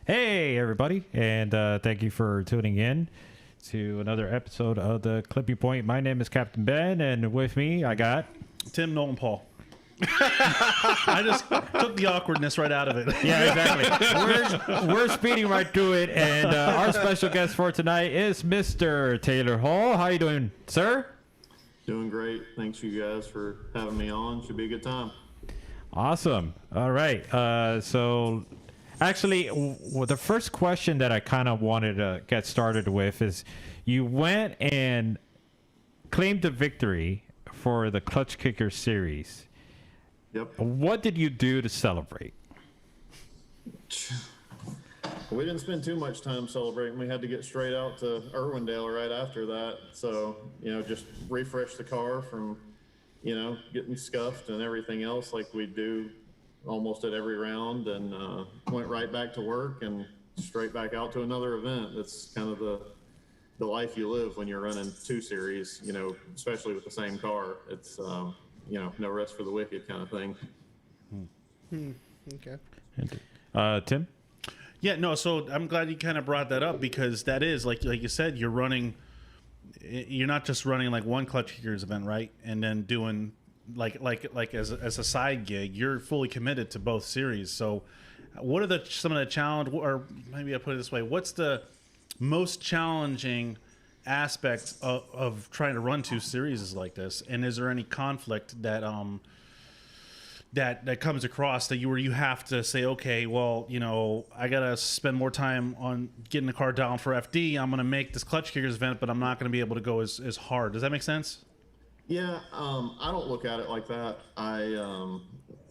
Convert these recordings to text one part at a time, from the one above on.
Hey, everybody, and thank you for tuning in to another episode of the Clippy Point. My name is Captain Ben, and with me, I got Tim, Nolan, Paul. I just took the awkwardness right out of it. Yeah, exactly. We're speeding right through it, and our special guest for tonight is Mr. Taylor Hall. How you doing, sir? Doing great. Thanks you guys for having me on. Should be a good time. Awesome. All right. So actually, the first question that I kind of wanted to get started with is you went and claimed the victory for the Klutch Kickers series. Yep. What did you do to celebrate? We didn't spend too much time celebrating. We had to get straight out to Irwindale right after that. So, just refresh the car from, getting scuffed and everything else like we do almost at every round, and went right back to work and straight back out to another event. That's kind of the life you live when you're running two series, especially with the same car. It's, no rest for the wicked kind of thing. Okay. Tim? Yeah, no, so I'm glad you kind of brought that up, because that is, like you said, you're not just running like one Klutch Kickers event, right? And then doing like as a side gig, you're fully committed to both series. So what are some of the challenge, or maybe I put it this way, what's the most challenging aspect of trying to run two series like this? And is there any conflict that that comes across that you have to say, okay, well, I gotta spend more time on getting the car down for FD. I'm gonna make this Klutch Kickers event, but I'm not gonna be able to go as hard. Does that make sense? Yeah, I don't look at it like that.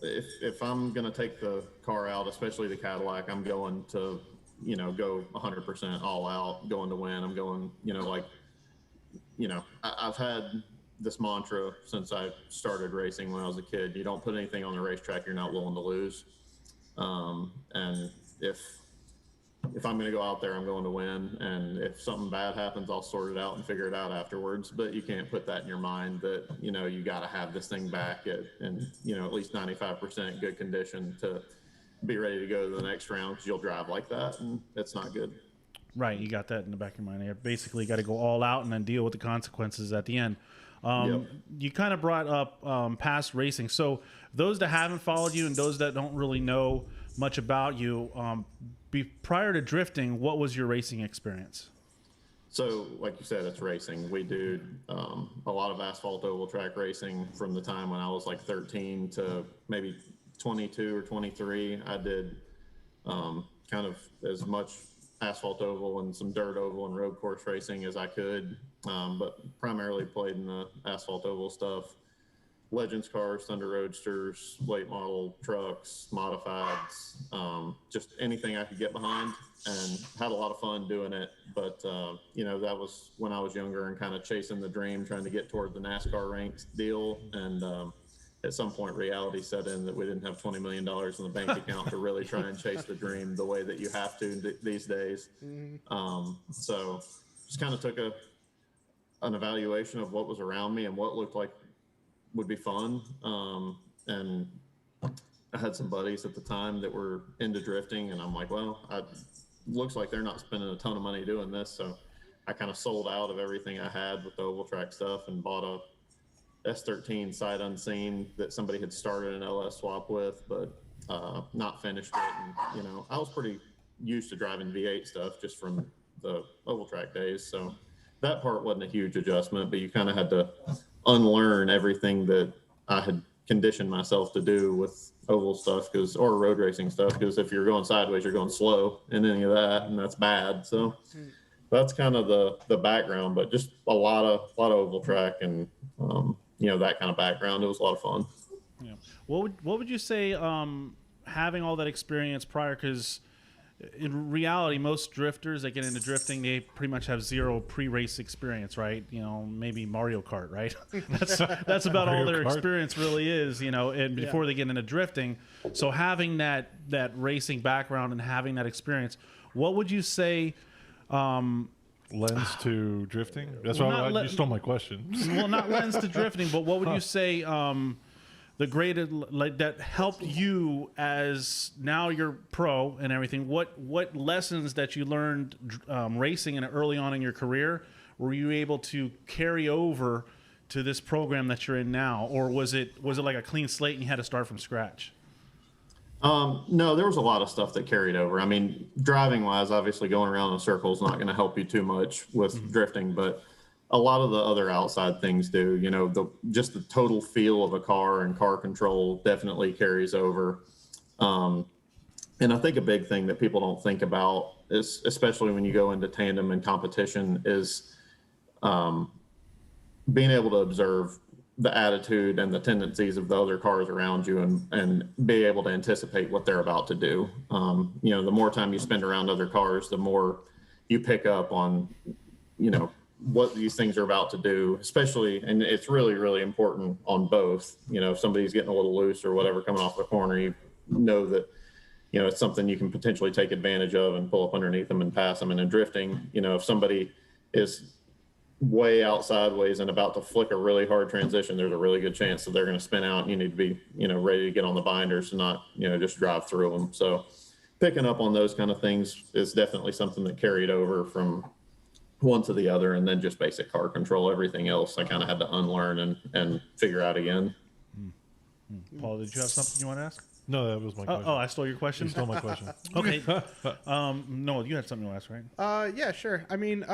If I'm gonna take the car out, especially the Cadillac, I'm going to go 100% all out, going to win. I'm going, I've had this mantra since I started racing when I was a kid. You don't put anything on the racetrack you're not willing to lose. And if I'm going to go out there, I'm going to win. And if something bad happens, I'll sort it out and figure it out afterwards. But you can't put that in your mind that, you got to have this thing back at least 95% good condition to be ready to go to the next round, because you'll drive like that, and it's not good. Right. You got that in the back of your mind. You basically got to go all out and then deal with the consequences at the end. Yep. You kind of brought up past racing. So those that haven't followed you and those that don't really know much about you, prior to drifting, what was your racing experience? So, like you said, it's racing. We do a lot of asphalt oval track racing from the time when I was like 13 to maybe 22 or 23. I did kind of as much asphalt oval and some dirt oval and road course racing as I could, but primarily played in the asphalt oval stuff. Legends cars, Thunder Roadsters, late model trucks, modifieds, just anything I could get behind, and had a lot of fun doing it. But, that was when I was younger and kind of chasing the dream, trying to get toward the NASCAR ranks deal. And at some point, reality set in that we didn't have $20 million in the bank account to really try and chase the dream the way that you have to these days. So just kind of took an evaluation of what was around me and what looked like would be fun. And I had some buddies at the time that were into drifting, and I'm like, well, looks like they're not spending a ton of money doing this. So I kind of sold out of everything I had with the oval track stuff and bought a S13 sight unseen that somebody had started an LS swap with, but not finished it. And, I was pretty used to driving V8 stuff just from the oval track days. So that part wasn't a huge adjustment, but you kind of had to unlearn everything that I had conditioned myself to do with oval stuff, or road racing stuff, because if you're going sideways, you're going slow in any of that, and that's bad. So that's kind of the background, but just a lot of oval track and that kind of background. It was a lot of fun. Yeah. What would you say, having all that experience prior, because in reality, most drifters that get into drifting, they pretty much have zero pre-race experience, right? Maybe Mario Kart, right? That's about all their experience really is, and before they get into drifting. So having that racing background and having that experience, what would you say lens to drifting? That's why you stole my question. Well, not lens to drifting, but what would you say the greatest, like that helped you as now you're pro and everything? What lessons that you learned racing and early on in your career were you able to carry over to this program that you're in now, or was it like a clean slate and you had to start from scratch? No, there was a lot of stuff that carried over. I mean, driving wise, obviously going around in a circle is not going to help you too much with drifting, but a lot of the other outside things do. You know, just the total feel of a car and car control definitely carries over. And I think a big thing that people don't think about is, especially when you go into tandem and competition, is being able to observe the attitude and the tendencies of the other cars around you and be able to anticipate what they're about to do. You know, the more time you spend around other cars, the more you pick up on, you know, what these things are about to do, especially, and it's really, really important on both. You know, if somebody's getting a little loose or whatever coming off the corner, you know that, you know, it's something you can potentially take advantage of and pull up underneath them and pass them. And in drifting, you know, if somebody is way out sideways and about to flick a really hard transition, there's a really good chance that they're going to spin out, and you need to be, you know, ready to get on the binders and not, you know, just drive through them. So picking up on those kind of things is definitely something that carried over from one to the other. And then just basic car control, everything else I kind of had to unlearn and figure out again. Paul, did you have something you want to ask? No, that was my question. Oh, I stole your question. You stole my question. Okay. No, you had something to ask, right? Yeah, sure. I mean,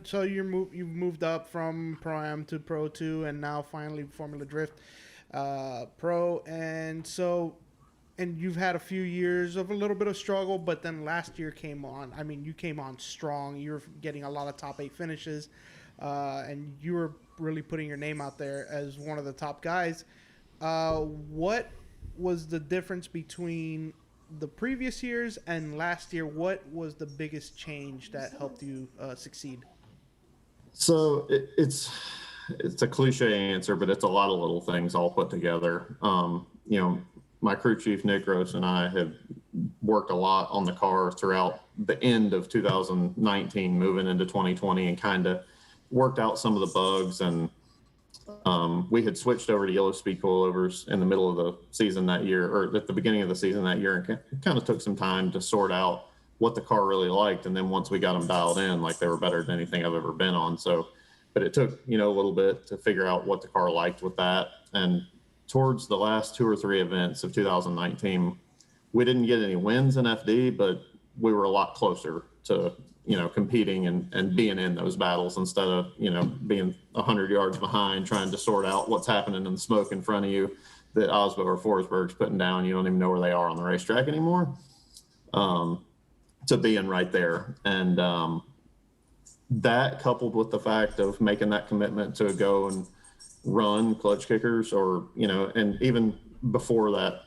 so you've moved up from Pro-Am to Pro 2 and now finally Formula Drift Pro. And so, and you've had a few years of a little bit of struggle, but then last year came on. I mean, you came on strong. You were getting a lot of top 8 finishes, and you were really putting your name out there as one of the top guys. What was the difference between the previous years and last year? What was the biggest change that helped you succeed? So it's a cliche answer, but it's a lot of little things all put together. You know, my crew chief, Nick Gross, and I have worked a lot on the car throughout the end of 2019, moving into 2020, and kind of worked out some of the bugs. And we had switched over to yellow speed coilovers in the middle of the season that year, or at the beginning of the season that year, and it kind of took some time to sort out what the car really liked. And then once we got them dialed in, like, they were better than anything I've ever been on. So, but it took, you know, a little bit to figure out what the car liked with that. And towards the last 2 or 3 events of 2019, we didn't get any wins in FD, but we were a lot closer to, you know, competing and being in those battles instead of, you know, being 100 yards behind trying to sort out what's happening in the smoke in front of you that Osbo or Forsberg's putting down. You don't even know where they are on the racetrack anymore, to being right there. And that, coupled with the fact of making that commitment to go and run Klutch Kickers, or, you know, and even before that,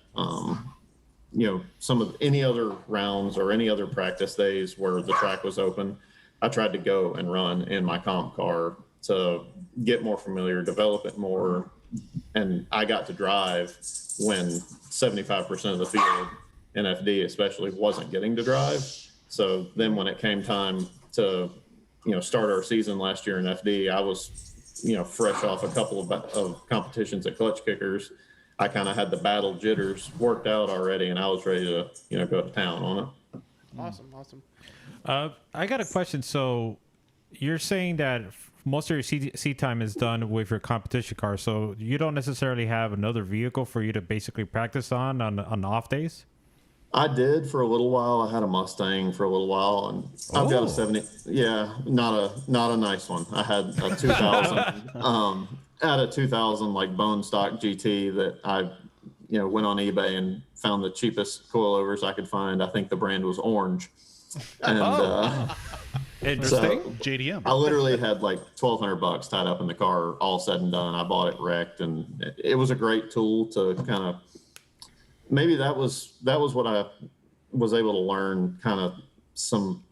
you know, some of any other rounds or any other practice days where the track was open, I tried to go and run in my comp car to get more familiar, develop it more. And I got to drive when 75% of the field in FD especially wasn't getting to drive. So then when it came time to, you know, start our season last year in FD, I was, you know, fresh off a couple of competitions at Klutch Kickers. I kind of had the battle jitters worked out already, and I was ready to, you know, go to town on it. Awesome. I got a question. So you're saying that most of your seat time is done with your competition car, so you don't necessarily have another vehicle for you to basically practice on off days? I did for a little while. I had a Mustang for a little while, and I've got a 70. Yeah, not a nice one. I had a 2000. Had a 2000 like bone stock GT that I, you know, went on eBay and found the cheapest coilovers I could find. I think the brand was Orange, and Interesting. So JDM. I literally had like $1,200 tied up in the car, all said and done. I bought it wrecked, and it was a great tool to kind of. Maybe that was what I was able to learn, kind of some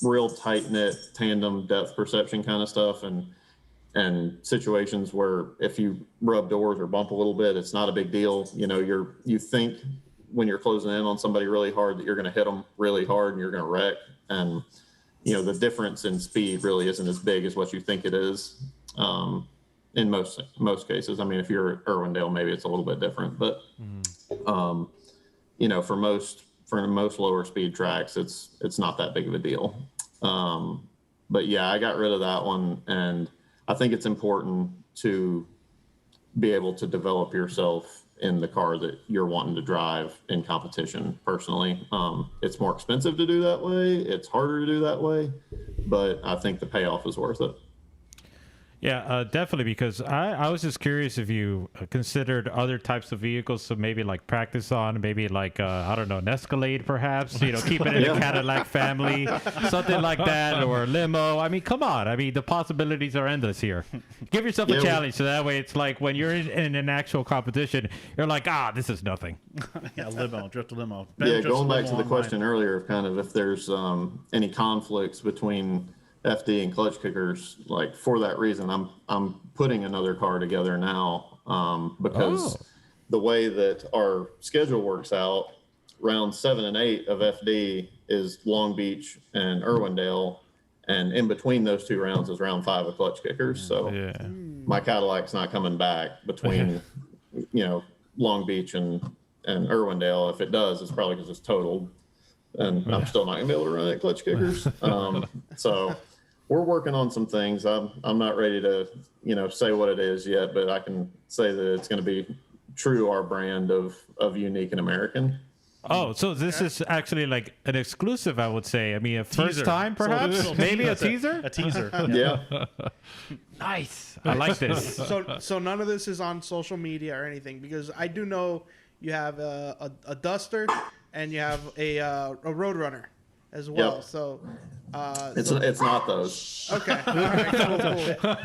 real tight knit tandem depth perception kind of stuff, and situations where if you rub doors or bump a little bit, it's not a big deal. You know, you think when you're closing in on somebody really hard that you're going to hit them really hard and you're going to wreck. And, you know, the difference in speed really isn't as big as what you think it is. in most cases. I mean, if you're at Irwindale, maybe it's a little bit different, but you know, for most lower speed tracks, it's not that big of a deal. But yeah, I got rid of that one, and I think it's important to be able to develop yourself in the car that you're wanting to drive in competition. Personally, it's more expensive to do that way. It's harder to do that way, but I think the payoff is worth it. Yeah, definitely, because I was just curious if you considered other types of vehicles, so maybe like practice on, maybe like, I don't know, an Escalade perhaps, you know, keep it in the Cadillac family, something like that, or a limo. I mean, come on. I mean, the possibilities are endless here. Give yourself a challenge, so that way it's like when you're in an actual competition, you're like, this is nothing. Yeah, limo, drift a limo. Going back to the question earlier of kind of if there's any conflicts between FD and Klutch Kickers, like for that reason, I'm putting another car together now because the way that our schedule works out, round 7 and 8 of FD is Long Beach and Irwindale, and in between those two rounds is round 5 of Klutch Kickers. So my Cadillac's not coming back between you know, Long Beach and Irwindale. If it does, it's probably because it's totaled, and I'm still not gonna be able to run it at Klutch Kickers. So we're working on some things. I'm not ready to, you know, say what it is yet, but I can say that it's going to be true to our brand of unique and American. Oh, so this is actually like an exclusive, I would say. I mean, a first time, perhaps? So Maybe a teaser? A teaser. Yeah. Nice. I like this. So none of this is on social media or anything, because I do know you have a Duster and you have a Roadrunner as well. Yep. So It's not those. okay. All right, cool.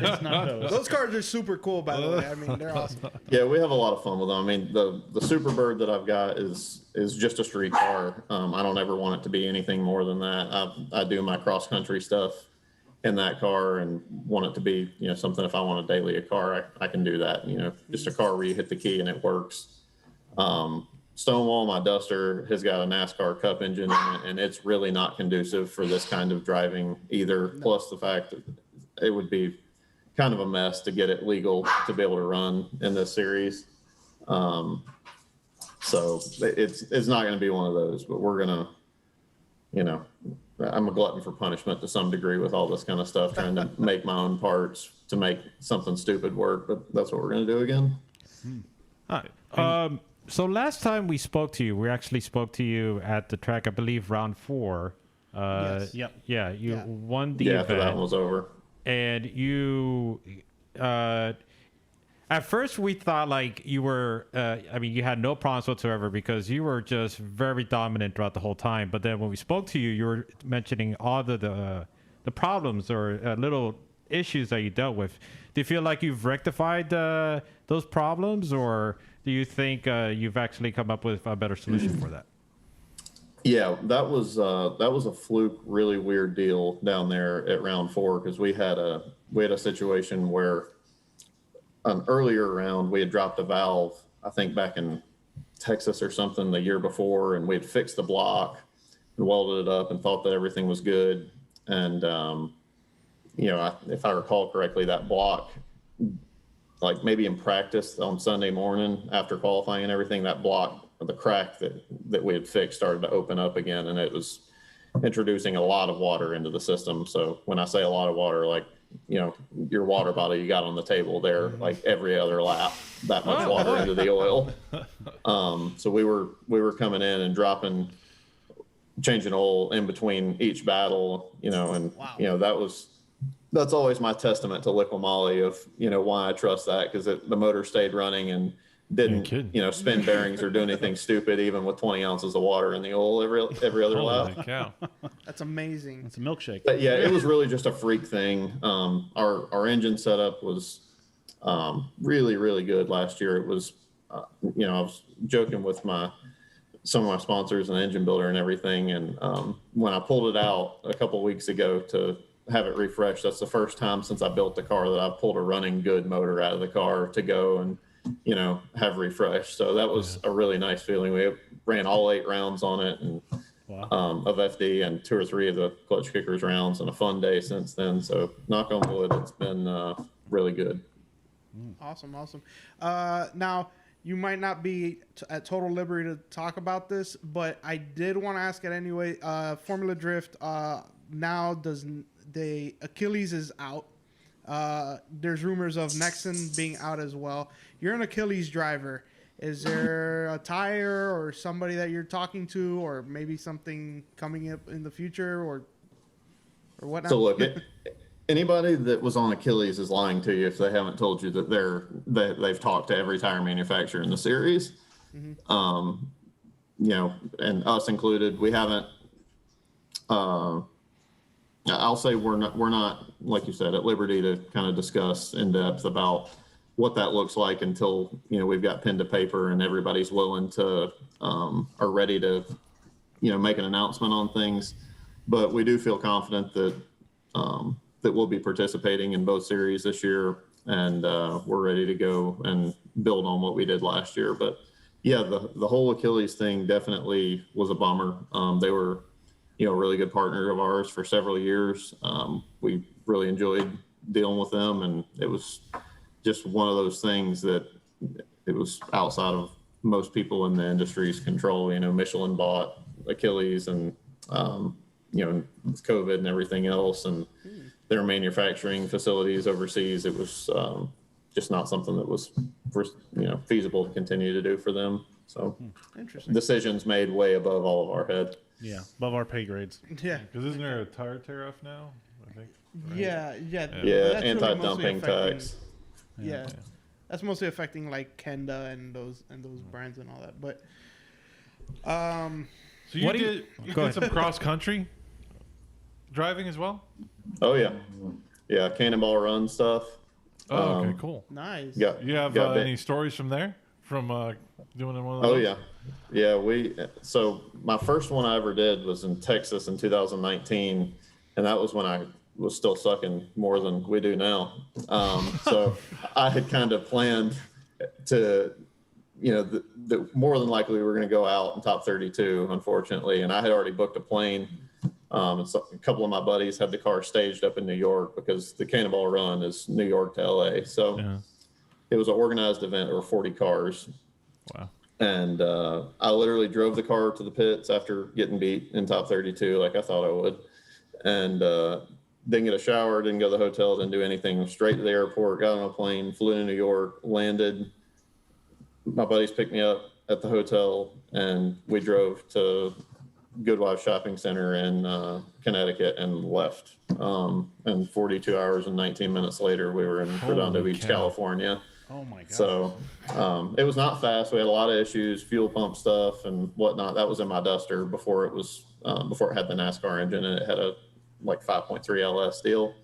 It's not those. Those cars are super cool, by the way. I mean, they're awesome. Yeah, we have a lot of fun with them. I mean, the Superbird that I've got is just a street car. I don't ever want it to be anything more than that. I do my cross country stuff in that car and want it to be, you know, something. If I want a daily car, I can do that. You know, just a car where you hit the key and it works. Stonewall, my Duster, has got a NASCAR Cup engine in it, and it's really not conducive for this kind of driving either. Plus the fact that it would be kind of a mess to get it legal to be able to run in this series. So it's not going to be one of those, but we're going to, you know, I'm a glutton for punishment to some degree with all this kind of stuff, trying to make my own parts to make something stupid work, but that's what we're going to do again. All right. So last time we spoke to you, we actually spoke to you at the track, I believe, round 4. Yes. Yep. Yeah, you won the Yeah, event. after that one was over. And you, at first we thought like you were, I mean, you had no problems whatsoever because you were just very dominant throughout the whole time. But then when we spoke to you, you were mentioning all the problems or little issues that you dealt with. Do you feel like you've rectified those problems, or do you think you've actually come up with a better solution for that? Yeah, that was a fluke, really weird deal down there at round 4, because we had a situation where an earlier round we had dropped a valve, I think back in Texas or something the year before, and we had fixed the block and welded it up and thought that everything was good. And you know, if I recall correctly, that block, like maybe in practice on Sunday morning after qualifying and everything, that block, the crack that we had fixed started to open up again, and it was introducing a lot of water into the system. So when I say a lot of water, like, you know, your water bottle you got on the table there, like every other lap, that much water into the oil. So we were coming in and changing oil in between each battle, you know, and you know, that's always my testament to Liqui-Moly of, you know, why I trust that, because the motor stayed running and didn't, you know, spin bearings or do anything stupid, even with 20 ounces of water in the oil every other lap. Holy cow. That's amazing. It's a milkshake. But yeah, it was really just a freak thing. Our engine setup was really, really good last year. It was, you know, I was joking with some of my sponsors and engine builder and everything. And when I pulled it out a couple of weeks ago to have it refreshed, that's the first time since I built the car that I've pulled a running good motor out of the car to go and, you know, have refreshed. So that was a really nice feeling. We ran all 8 rounds on it and of FD and 2 or 3 of the Klutch Kickers rounds, and a fun day since then. So knock on wood, it's been really good. Awesome. Now, you might not be at total liberty to talk about this, but I did want to ask it anyway. Formula Drift, now the Achilles is out. There's rumors of Nexon being out as well. You're an Achilles driver. Is there a tire or somebody that you're talking to, or maybe something coming up in the future, or whatnot? So look, anybody that was on Achilles is lying to you if they haven't told you that they've talked to every tire manufacturer in the series. You know, and us included. We haven't. I'll say we're not, like you said, at liberty to kind of discuss in depth about what that looks like until, you know, we've got pen to paper and everybody's willing to are ready to, you know, make an announcement on things. But we do feel confident that that we'll be participating in both series this year, and we're ready to go and build on what we did last year. But yeah, the whole Achilles thing definitely was a bummer. They were, you know, a really good partner of ours for several years. We really enjoyed dealing with them, and it was just one of those things that it was outside of most people in the industry's control. You know, Michelin bought Achilles, and you know, with COVID and everything else, and their manufacturing facilities overseas, it was just not something that was, you know, feasible to continue to do for them. So Interesting. decisions made way above all of our head. Yeah, above our pay grades. Yeah. Because isn't there a tire tear-off now? I think. Right? Yeah. Yeah, That's really anti-dumping mostly affecting- tax. Yeah. That's mostly affecting like Kenda and those brands and all that. But So you What do you- did, you go did some cross-country driving as well? Oh yeah, cannonball run stuff. Oh, okay, cool. nice. You have got bit- any stories from there? From doing one of those? Oh yeah. So my first one I ever did was in Texas in 2019, and that was when I was still sucking more than we do now. So I had kind of planned to, you know, the more than likely we were going to go out in top 32, unfortunately, and I had already booked a plane. And so a couple of my buddies had the car staged up in New York because the Cannonball Run is New York to LA. So it was an organized event. There were 40 cars. Wow. And I literally drove the car to the pits after getting beat in top 32, like I thought I would. And didn't get a shower, didn't go to the hotel, didn't do anything. Straight to the airport, got on a plane, flew to New York, landed. My buddies picked me up at the hotel, and we drove to Goodwife Shopping Center in Connecticut and left. And 42 hours and 19 minutes later, we were in Redondo Beach, California. Oh my god. So it was not fast. We had a lot of issues, fuel pump stuff and whatnot. That was in my Duster before it was before it had the NASCAR engine, and it had a like 5.3 LS deal.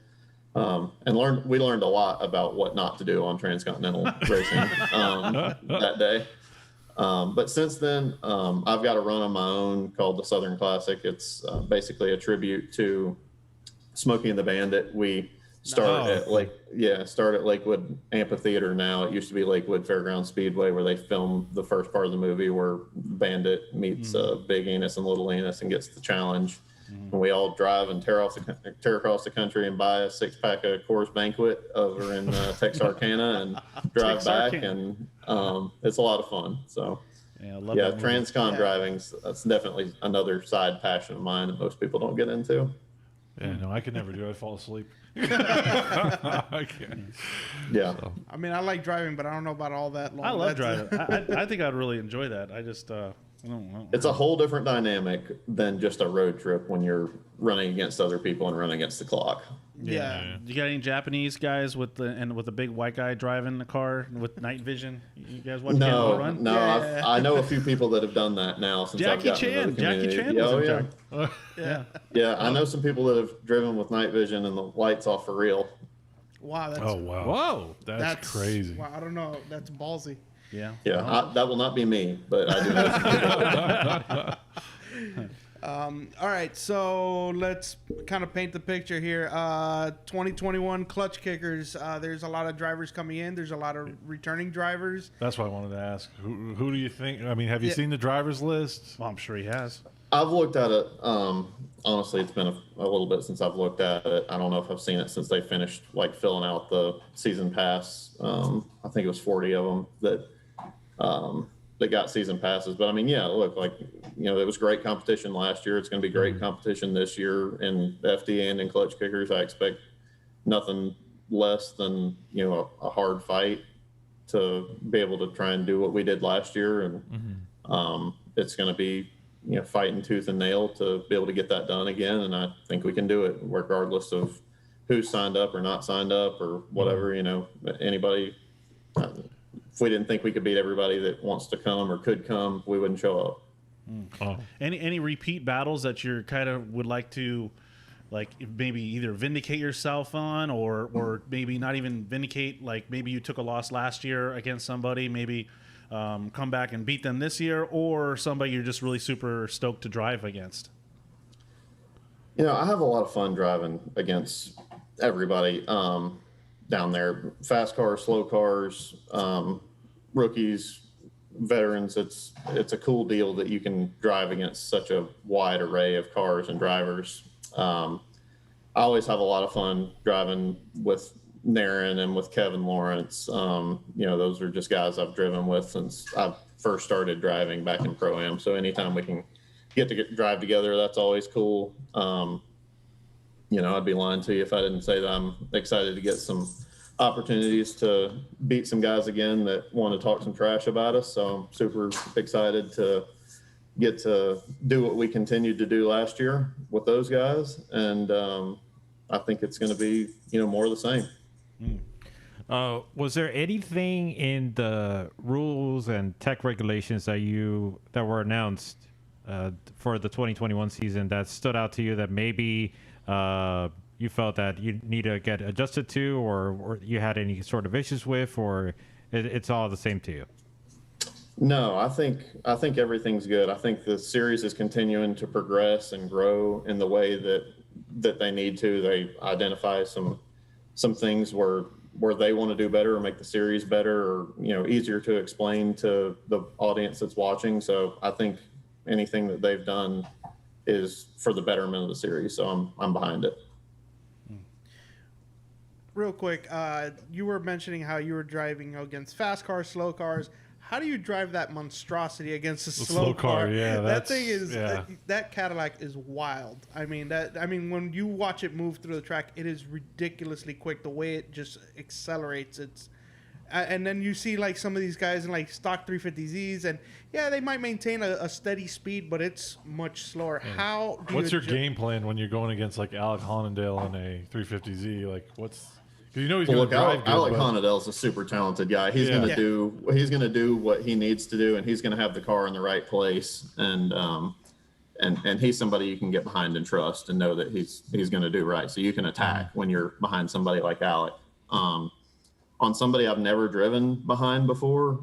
And we learned a lot about what not to do on transcontinental racing that day. But since then, I've got a run on my own called the Southern Classic. It's basically a tribute to Smokey and the Bandit. We start at Lakewood Amphitheater now. It used to be Lakewood Fairground Speedway, where they film the first part of the movie where Bandit meets Big Enos and Little Enos and gets the challenge. And we all drive and tear across the country and buy a 6-pack of Coors Banquet over in Texarkana and drive back, and it's a lot of fun. So Yeah, I love yeah, that movie. transcon that's definitely another side passion of mine that most people don't get into. Yeah, no, I could never do it. I'd fall asleep. I can't. Yeah. I mean, I like driving, but I don't know about all that long. I love That's- driving. I think I'd really enjoy that. I just I don't know. It's a whole different dynamic than just a road trip when you're running against other people and running against the clock. Yeah. You got any Japanese guys with the big white guy driving the car with night vision? You guys watch Cannonball Run? No, Yeah. I know a few people that have done that now since I've Jackie gotten into the Chan. Jackie community. Chan was Oh, in yeah. charge. Yeah. Yeah, I know some people that have driven with night vision and the lights off for real. Wow. That's, Oh, wow. Whoa. That's crazy. Wow, I don't know. That's ballsy. Yeah. Yeah, that will not be me, but I do know some people. All right, so let's kind of paint the picture here. 2021 Klutch Kickers. There's a lot of drivers coming in. There's a lot of returning drivers. That's what I wanted to ask. Who do you think? I mean, have you Yeah. seen the drivers list? Well, I'm sure he has. I've looked at it. Honestly, it's been a little bit since I've looked at it. I don't know if I've seen it since they finished like filling out the season pass. I think it was 40 of them that got season passes. But I mean, yeah, look, like, it was great competition last year. It's going to be great competition this year in FD and in Klutch Kickers. I expect nothing less than, a hard fight to be able to try and do what we did last year. And it's going to be, fighting tooth and nail to be able to get that done again. And I think we can do it regardless of who's signed up or not signed up or whatever, anybody. If we didn't think we could beat everybody that wants to come or could come, we wouldn't show up. Oh. Any repeat battles that you're kind of would like to, like, maybe either vindicate yourself on or maybe not even vindicate, like maybe you took a loss last year against somebody, maybe come back and beat them this year, or somebody you're just really super stoked to drive against? I have a lot of fun driving against everybody down there. Fast cars, slow cars, rookies, veterans. It's a cool deal that you can drive against such a wide array of cars and drivers. I always have a lot of fun driving with Naren and with Kevin Lawrence. Those are just guys I've driven with since I first started driving back in Pro-Am. So anytime we can get to drive together, that's always cool. I'd be lying to you if I didn't say that I'm excited to get some opportunities to beat some guys again that want to talk some trash about us. So I'm super excited to get to do what we continued to do last year with those guys. And I think it's going to be, more of the same. Was there anything in the rules and tech regulations that were announced for the 2021 season that stood out to you that maybe you felt that you need to get adjusted to, or you had any sort of issues with, or it's all the same to you? No, I think everything's good. I think the series is continuing to progress and grow in the way that they need to. They identify some things where they want to do better or make the series better, or easier to explain to the audience that's watching. So I think anything that they've done is for the betterment of the series. So I'm behind it. Real quick, you were mentioning how you were driving against fast cars, slow cars. How do you drive that monstrosity against a slow car? Yeah, that thing is that Cadillac is wild. I mean, when you watch it move through the track, it is ridiculously quick. The way it just accelerates, and then you see like some of these guys in like stock 350Zs, and yeah, they might maintain a steady speed, but it's much slower. Yeah. What's your game plan when you're going against like Alec Hollandale in a 350Z? Like, what's he's going to drive good. Alec Hollandale's a super talented guy. He's going to do what he needs to do, and he's going to have the car in the right place. And he's somebody you can get behind and trust and know that he's going to do right. So you can attack when you're behind somebody like Alec. On somebody I've never driven behind before,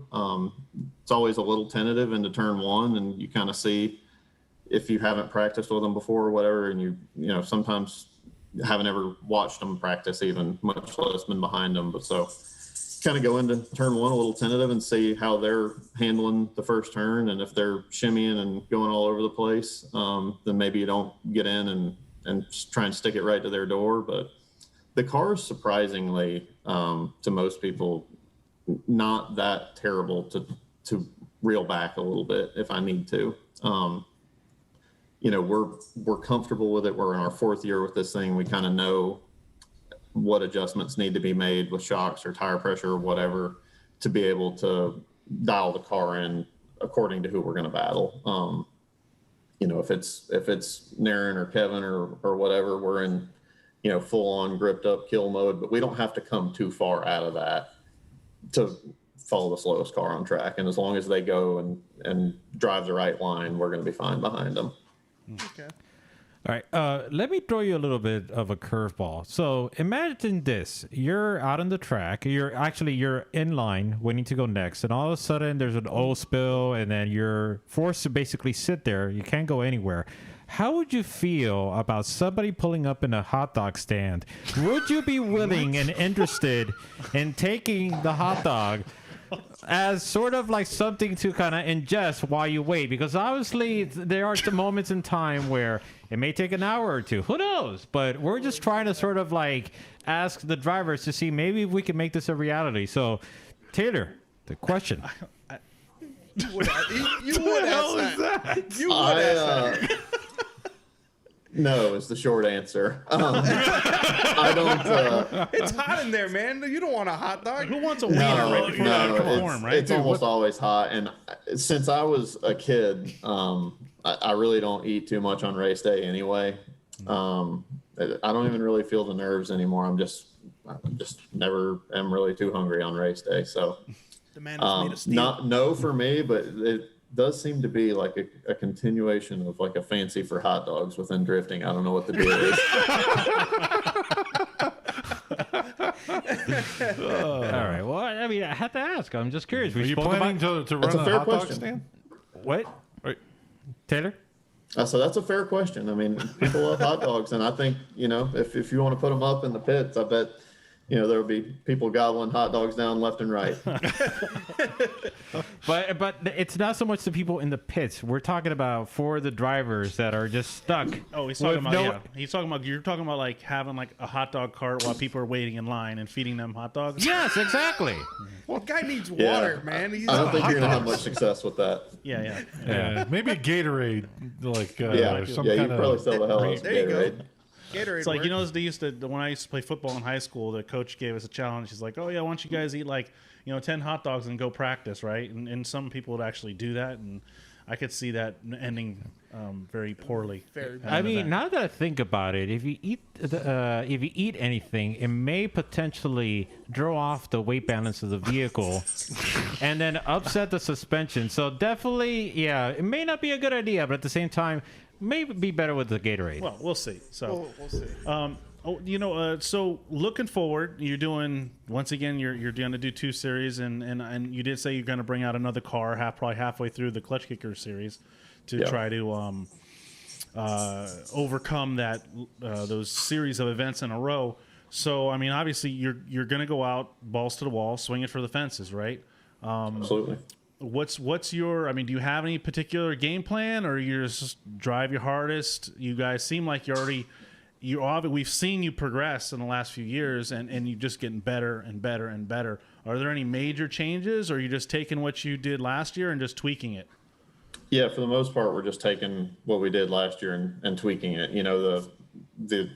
it's always a little tentative into turn one, and you kind of see if you haven't practiced with them before or whatever, and you sometimes haven't ever watched them practice, even much less been behind them. But so kind of go into turn one a little tentative and see how they're handling the first turn. And if they're shimmying and going all over the place, then maybe you don't get in and try and stick it right to their door. But the car is surprisingly, to most people, not that terrible to reel back a little bit if I need to. We're comfortable with it. We're in our fourth year with this thing. We kind of know what adjustments need to be made with shocks or tire pressure or whatever to be able to dial the car in according to who we're going to battle. If it's Naren or Kevin or whatever, we're in, full on gripped up kill mode, but we don't have to come too far out of that to follow the slowest car on track. And as long as they go and drive the right line, we're going to be fine behind them. Okay. All right. Let me throw you a little bit of a curveball. So imagine this: you're out on the track. You're in line, waiting to go next, and all of a sudden there's an oil spill, and then you're forced to basically sit there. You can't go anywhere. How would you feel about somebody pulling up in a hot dog stand? Would you be willing and interested in taking the hot dog as sort of like something to kind of ingest while you wait, because obviously there are some moments in time where it may take an hour or two. Who knows? But we're just trying to sort of like ask the drivers to see maybe if we can make this a reality. So, Taylor, the question. You would ask that. You would ask that. No is the short answer. I don't. It's hot in there, man. You don't want a hot dog. Who wants a wiener right before they perform, right? It's almost always hot. And since I was a kid, I really don't eat too much on race day anyway. I don't even really feel the nerves anymore. I just never am really too hungry on race day. So The man is made of steel. no for me, but it does seem to be like a continuation of like a fancy for hot dogs within drifting. I don't know what the deal is. All right. Well, I mean, I have to ask. I'm just curious. Are you planning to run That's a a fair hot dog question. stand? What? Right. Taylor? So that's a fair question. I mean, people love hot dogs, and I think, if you want to put them up in the pits, I bet, there'll be people gobbling hot dogs down left and right. But it's not so much the people in the pits. We're talking about for the drivers that are just stuck. Oh, he's talking with about He's talking about you're talking about like having like a hot dog cart while people are waiting in line and feeding them hot dogs. Yes, exactly. The guy needs Yeah. water, man. He's I don't think hot you're going to have dogs. much success with that. Yeah. Yeah. Maybe a Gatorade, like Yeah, some you kind probably of. sell the hell out of There you go. Gatorade. Gatorade It's like, works. they used to, when I used to play football in high school, the coach gave us a challenge. He's like, oh yeah, why don't you guys eat like, 10 hot dogs and go practice, right? And some people would actually do that, and I could see that ending very poorly. Very at an I mean, event. now that I think about it, if you eat anything, it may potentially throw off the weight balance of the vehicle, and then upset the suspension. So definitely, yeah, it may not be a good idea, but at the same time, may be better with the Gatorade. Well, we'll see. So, We'll see. so looking forward, you're doing once again. You're going to do 2 series, and you did say you're going to bring out another car, probably halfway through the Klutch Kickers series, to Yeah. try to overcome that those series of events in a row. So, I mean, obviously, you're going to go out balls to the wall, swinging for the fences, right? Absolutely. What's your? I mean, do you have any particular game plan, or you just drive your hardest? You guys seem like we've seen you progress in the last few years, and you're just getting better and better and better. Are there any major changes, or are you just taking what you did last year and just tweaking it? Yeah, for the most part, we're just taking what we did last year and tweaking it. The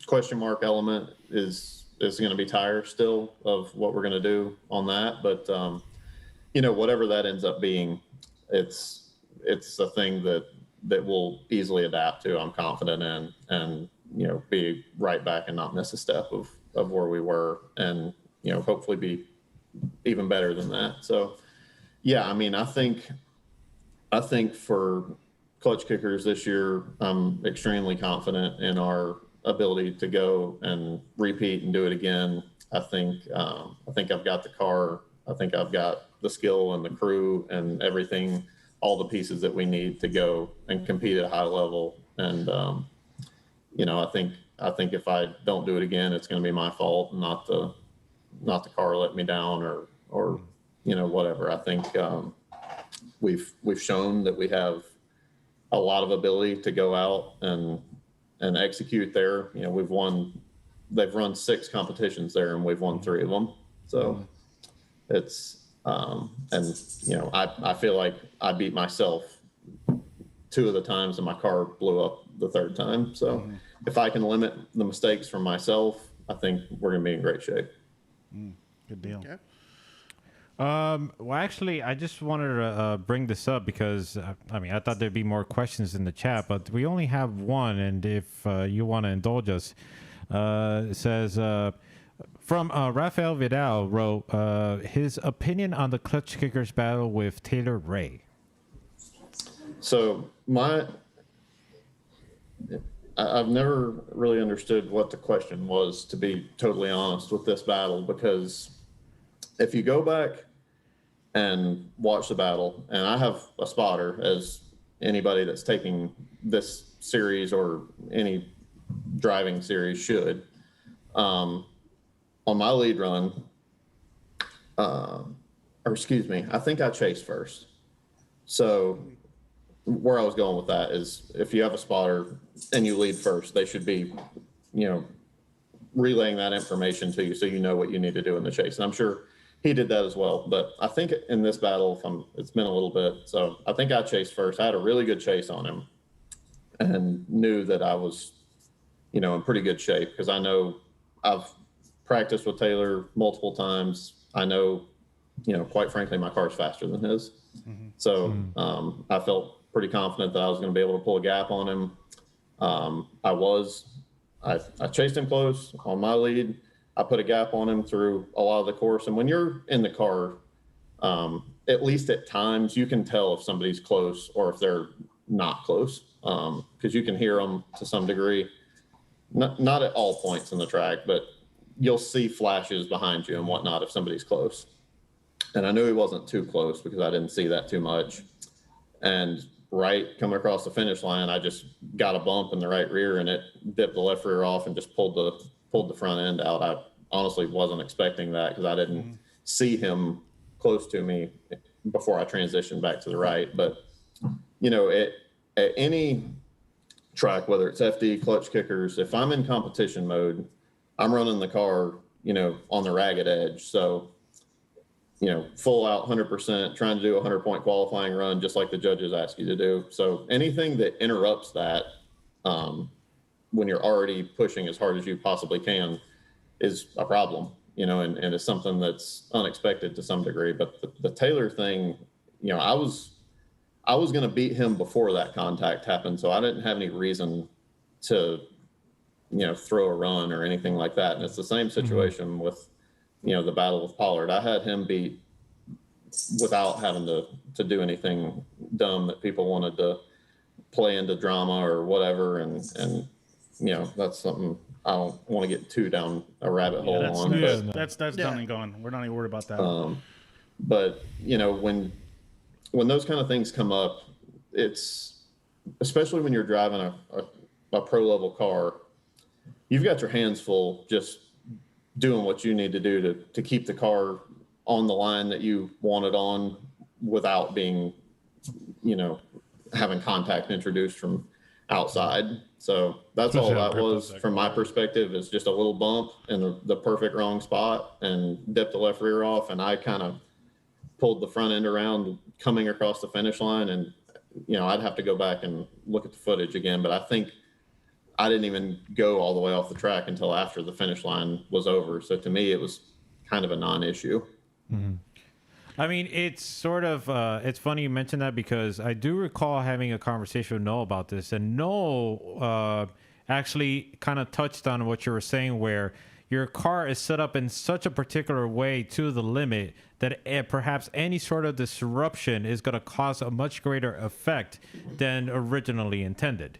question mark element is going to be tire still of what we're going to do on that, but whatever that ends up being, it's a thing that we'll easily adapt to. I'm confident in, and be right back and not miss a step of where we were, and hopefully be even better than that. So yeah, I mean, I think for Klutch Kickers this year, I'm extremely confident in our ability to go and repeat and do it again. I think I've got the car. I think I've got the skill and the crew and everything, all the pieces that we need to go and compete at a high level. And I think if I don't do it again, it's going to be my fault, not the car let me down or whatever. I think we've shown that we have a lot of ability to go out and execute there. They've run 6 competitions there, and we've won 3 of them. So it's I feel like I beat myself 2 of the times, and my car blew up the 3rd time. So if I can limit the mistakes from myself, I think we're going to be in great shape. Good deal. Okay. Well, actually, I just wanted to bring this up because, I thought there'd be more questions in the chat, but we only have one, and if you want to indulge us, it says, from Rafael Vidal wrote his opinion on the Klutch Kickers battle with Taylor Ray. So I've never really understood what the question was, to be totally honest, with this battle, because if you go back and watch the battle, and I have a spotter, as anybody that's taking this series or any driving series should, on my lead run, or excuse me, I think I chased first. So where I was going with that is if you have a spotter and you lead first, they should be, relaying that information to you so you know what you need to do in the chase. And I'm sure he did that as well. But I think in this battle, it's been a little bit. So I think I chased first. I had a really good chase on him and knew that I was, in pretty good shape because I know I've practiced with Taylor multiple times. I know, quite frankly, my car's faster than his. Mm-hmm. So I felt pretty confident that I was going to be able to pull a gap on him. I chased him close on my lead. I put a gap on him through a lot of the course. And when you're in the car, at least at times, you can tell if somebody's close or if they're not close because you can hear them to some degree. Not at all points in the track, but you'll see flashes behind you and whatnot if somebody's close. And I knew he wasn't too close because I didn't see that too much. And right coming across the finish line, I just got a bump in the right rear and it dipped the left rear off and just pulled the front end out. I honestly wasn't expecting that because I didn't see him close to me before I transitioned back to the right. But, at any track, whether it's FD, Klutch Kickers, if I'm in competition mode, I'm running the car, on the ragged edge. So, full out 100%, trying to do a 100-point qualifying run, just like the judges ask you to do. So anything that interrupts that when you're already pushing as hard as you possibly can is a problem, and it's something that's unexpected to some degree. But the Taylor thing, I was going to beat him before that contact happened. So I didn't have any reason to, throw a run or anything like that. And it's the same situation with, the battle with Pollard. I had him beat without having to do anything dumb that people wanted to play into drama or whatever. And that's something I don't want to get too down a rabbit hole on. That's done and gone. We're not even worried about that. But when those kind of things come up, it's especially when you're driving a pro level car, you've got your hands full just doing what you need to do to keep the car on the line that you want it on without being, having contact introduced from outside. So that's all that was from my perspective, is just a little bump in the perfect wrong spot and dipped the left rear off. And I kind of pulled the front end around coming across the finish line. And, I'd have to go back and look at the footage again, but I think I didn't even go all the way off the track until after the finish line was over. So to me, it was kind of a non-issue. Mm-hmm. I mean, it's sort of, it's funny you mentioned that because I do recall having a conversation with Noel about this, and Noel actually kind of touched on what you were saying, where your car is set up in such a particular way to the limit that perhaps any sort of disruption is going to cause a much greater effect than originally intended.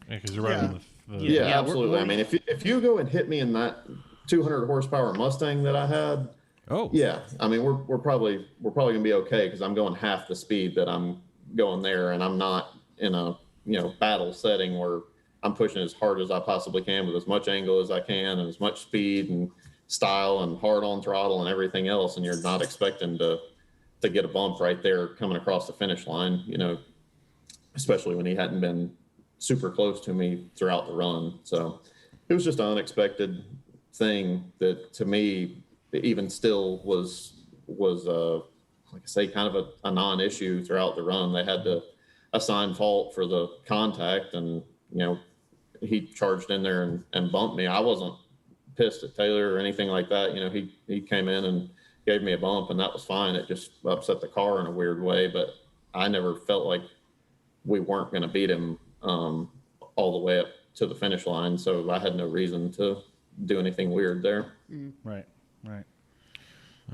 Yeah, because you're right on the yeah, absolutely. I mean, if you go and hit me in that 200 horsepower Mustang that I had, yeah, I mean, we're probably gonna be okay because I'm going half the speed that I'm going there, and I'm not in a battle setting where I'm pushing as hard as I possibly can with as much angle as I can and as much speed and style and hard on throttle and everything else, and you're not expecting to get a bump right there coming across the finish line, especially when he hadn't been super close to me throughout the run. So it was just an unexpected thing that to me even still was like I say, kind of a non-issue throughout the run. They had to assign fault for the contact, and he charged in there and bumped me. I wasn't pissed at Taylor or anything like that. He came in and gave me a bump, and that was fine. It just upset the car in a weird way, but I never felt like we weren't going to beat him all the way up to the finish line. So I had no reason to do anything weird there. Right.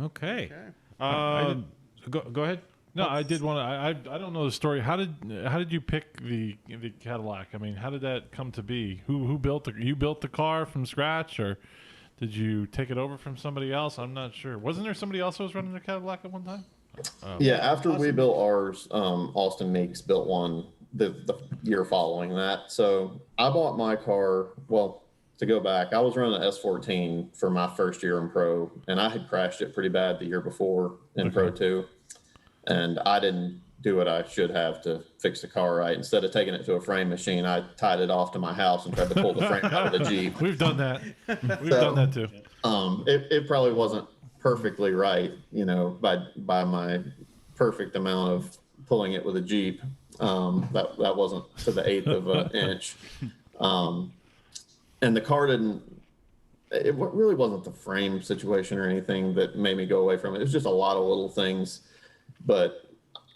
Okay. Go ahead. No, I did want to. I don't know the story. How did you pick the Cadillac? I mean, how did that come to be? Who built you built the car from scratch, or did you take it over from somebody else? I'm not sure. Wasn't there somebody else who was running a Cadillac at one time? Yeah, after we built ours, Austin Meeks built one the year following that. So I bought my car. Well, to go back, I was running an S14 for my first year in pro, and I had crashed it pretty bad the year before in Pro 2, and I didn't do what I should have to fix the car right. Instead of taking it to a frame machine, I tied it off to my house and tried to pull the frame out of the Jeep. We've done that. We've done that too. It probably wasn't perfectly right, by my perfect amount of pulling it with a Jeep. That wasn't to the eighth of an inch. And the car it really wasn't the frame situation or anything that made me go away from it. It was just a lot of little things. But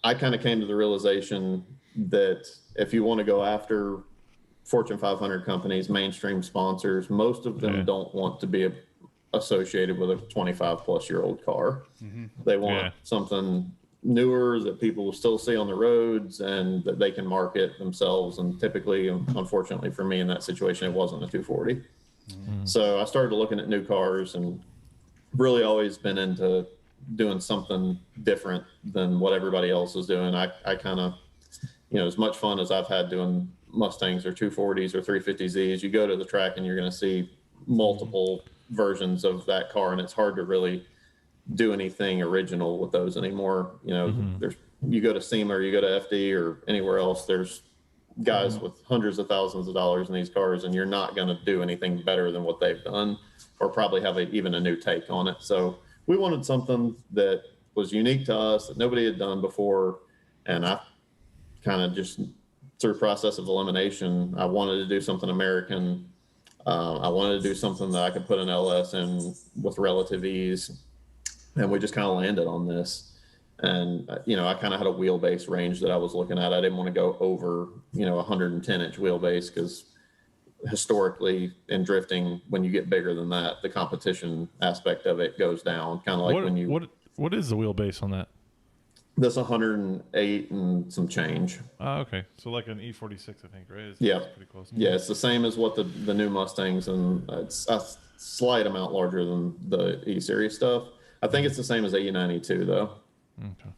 I kind of came to the realization that if you want to go after Fortune 500 companies, mainstream sponsors, most of them don't want to be associated with a 25 plus year old car. They want something newer that people will still see on the roads and that they can market themselves. And typically, unfortunately for me in that situation, it wasn't a 240. So I started looking at new cars and really always been into doing something different than what everybody else is doing. I kind of, as much fun as I've had doing Mustangs or 240s or 350Zs, you go to the track and you're going to see multiple versions of that car, and it's hard to really do anything original with those anymore. You go to SEMA or you go to FD or anywhere else, there's guys with hundreds of thousands of dollars in these cars, and you're not going to do anything better than what they've done, or probably have even a new take on it. So we wanted something that was unique to us that nobody had done before. And I kind of just, through process of elimination, I wanted to do something American. I wanted to do something that I could put an LS in with relative ease. And we just kind of landed on this. And, I kind of had a wheelbase range that I was looking at. I didn't want to go over, 110 inch wheelbase, because historically in drifting, when you get bigger than that, the competition aspect of it goes down. Kind of like when you. What is the wheelbase on that? That's 108 and some change. Okay. So like an E46, I think, right? Yeah. Pretty close. Yeah, it's the same as what the new Mustangs, and it's a slight amount larger than the E series stuff. I think it's the same as the E92 though. Okay.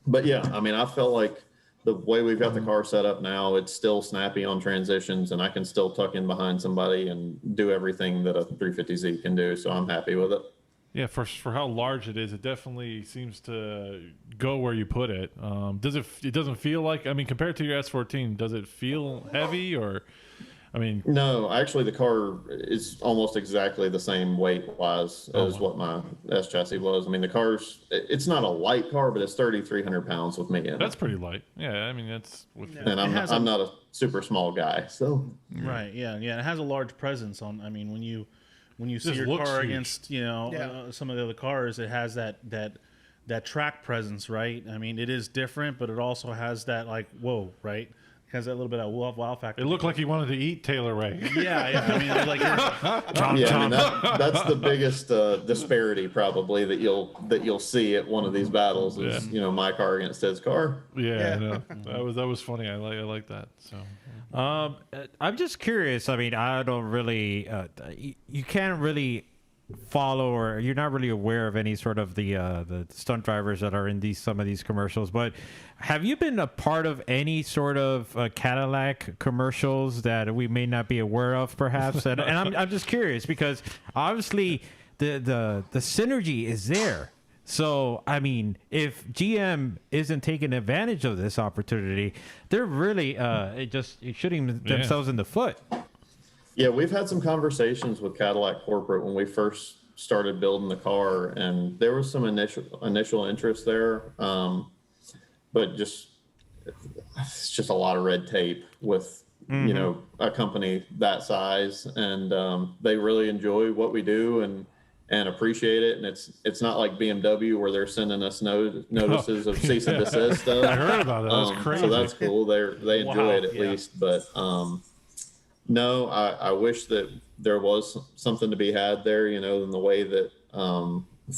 But yeah, I felt like the way we've got the car set up now, it's still snappy on transitions, and I can still tuck in behind somebody and do everything that a 350Z can do. So I'm happy with it. Yeah, for how large it is, it definitely seems to go where you put it. It doesn't feel like, compared to your S14, does it feel heavy or, No, actually the car is almost exactly the same weight-wise as what my S chassis was. The car's, it's not a light car, but it's 3,300 pounds with me in it. That's pretty light. Yeah, that's with And I'm not a super small guy, so. Right, yeah. It has a large presence on, when you see your car huge against, some of the other cars, it has that track presence, right? It is different, but it also has that whoa, right? It has that little bit of wow factor. It looked like he wanted to eat Taylor Ray. That's the biggest disparity probably that you'll see at one of these battles is my car against Ted's car. Yeah. No, that was funny. I like that. So. I'm just curious. I don't really. You can't really follow, or you're not really aware of any sort of the stunt drivers that are in some of these commercials. But have you been a part of any sort of Cadillac commercials that we may not be aware of, perhaps? And I'm just curious because obviously the synergy is there. So, if GM isn't taking advantage of this opportunity, they're really shooting themselves in the foot. Yeah, we've had some conversations with Cadillac Corporate when we first started building the car, and there was some initial interest there, but it's just a lot of red tape with a company that size, and they really enjoy what we do and appreciate it. And it's not like BMW where they're sending us notices of cease and desist stuff. I heard about that. That's crazy. So that's cool. They enjoy it at least, but. No, I wish that there was something to be had there, in the way that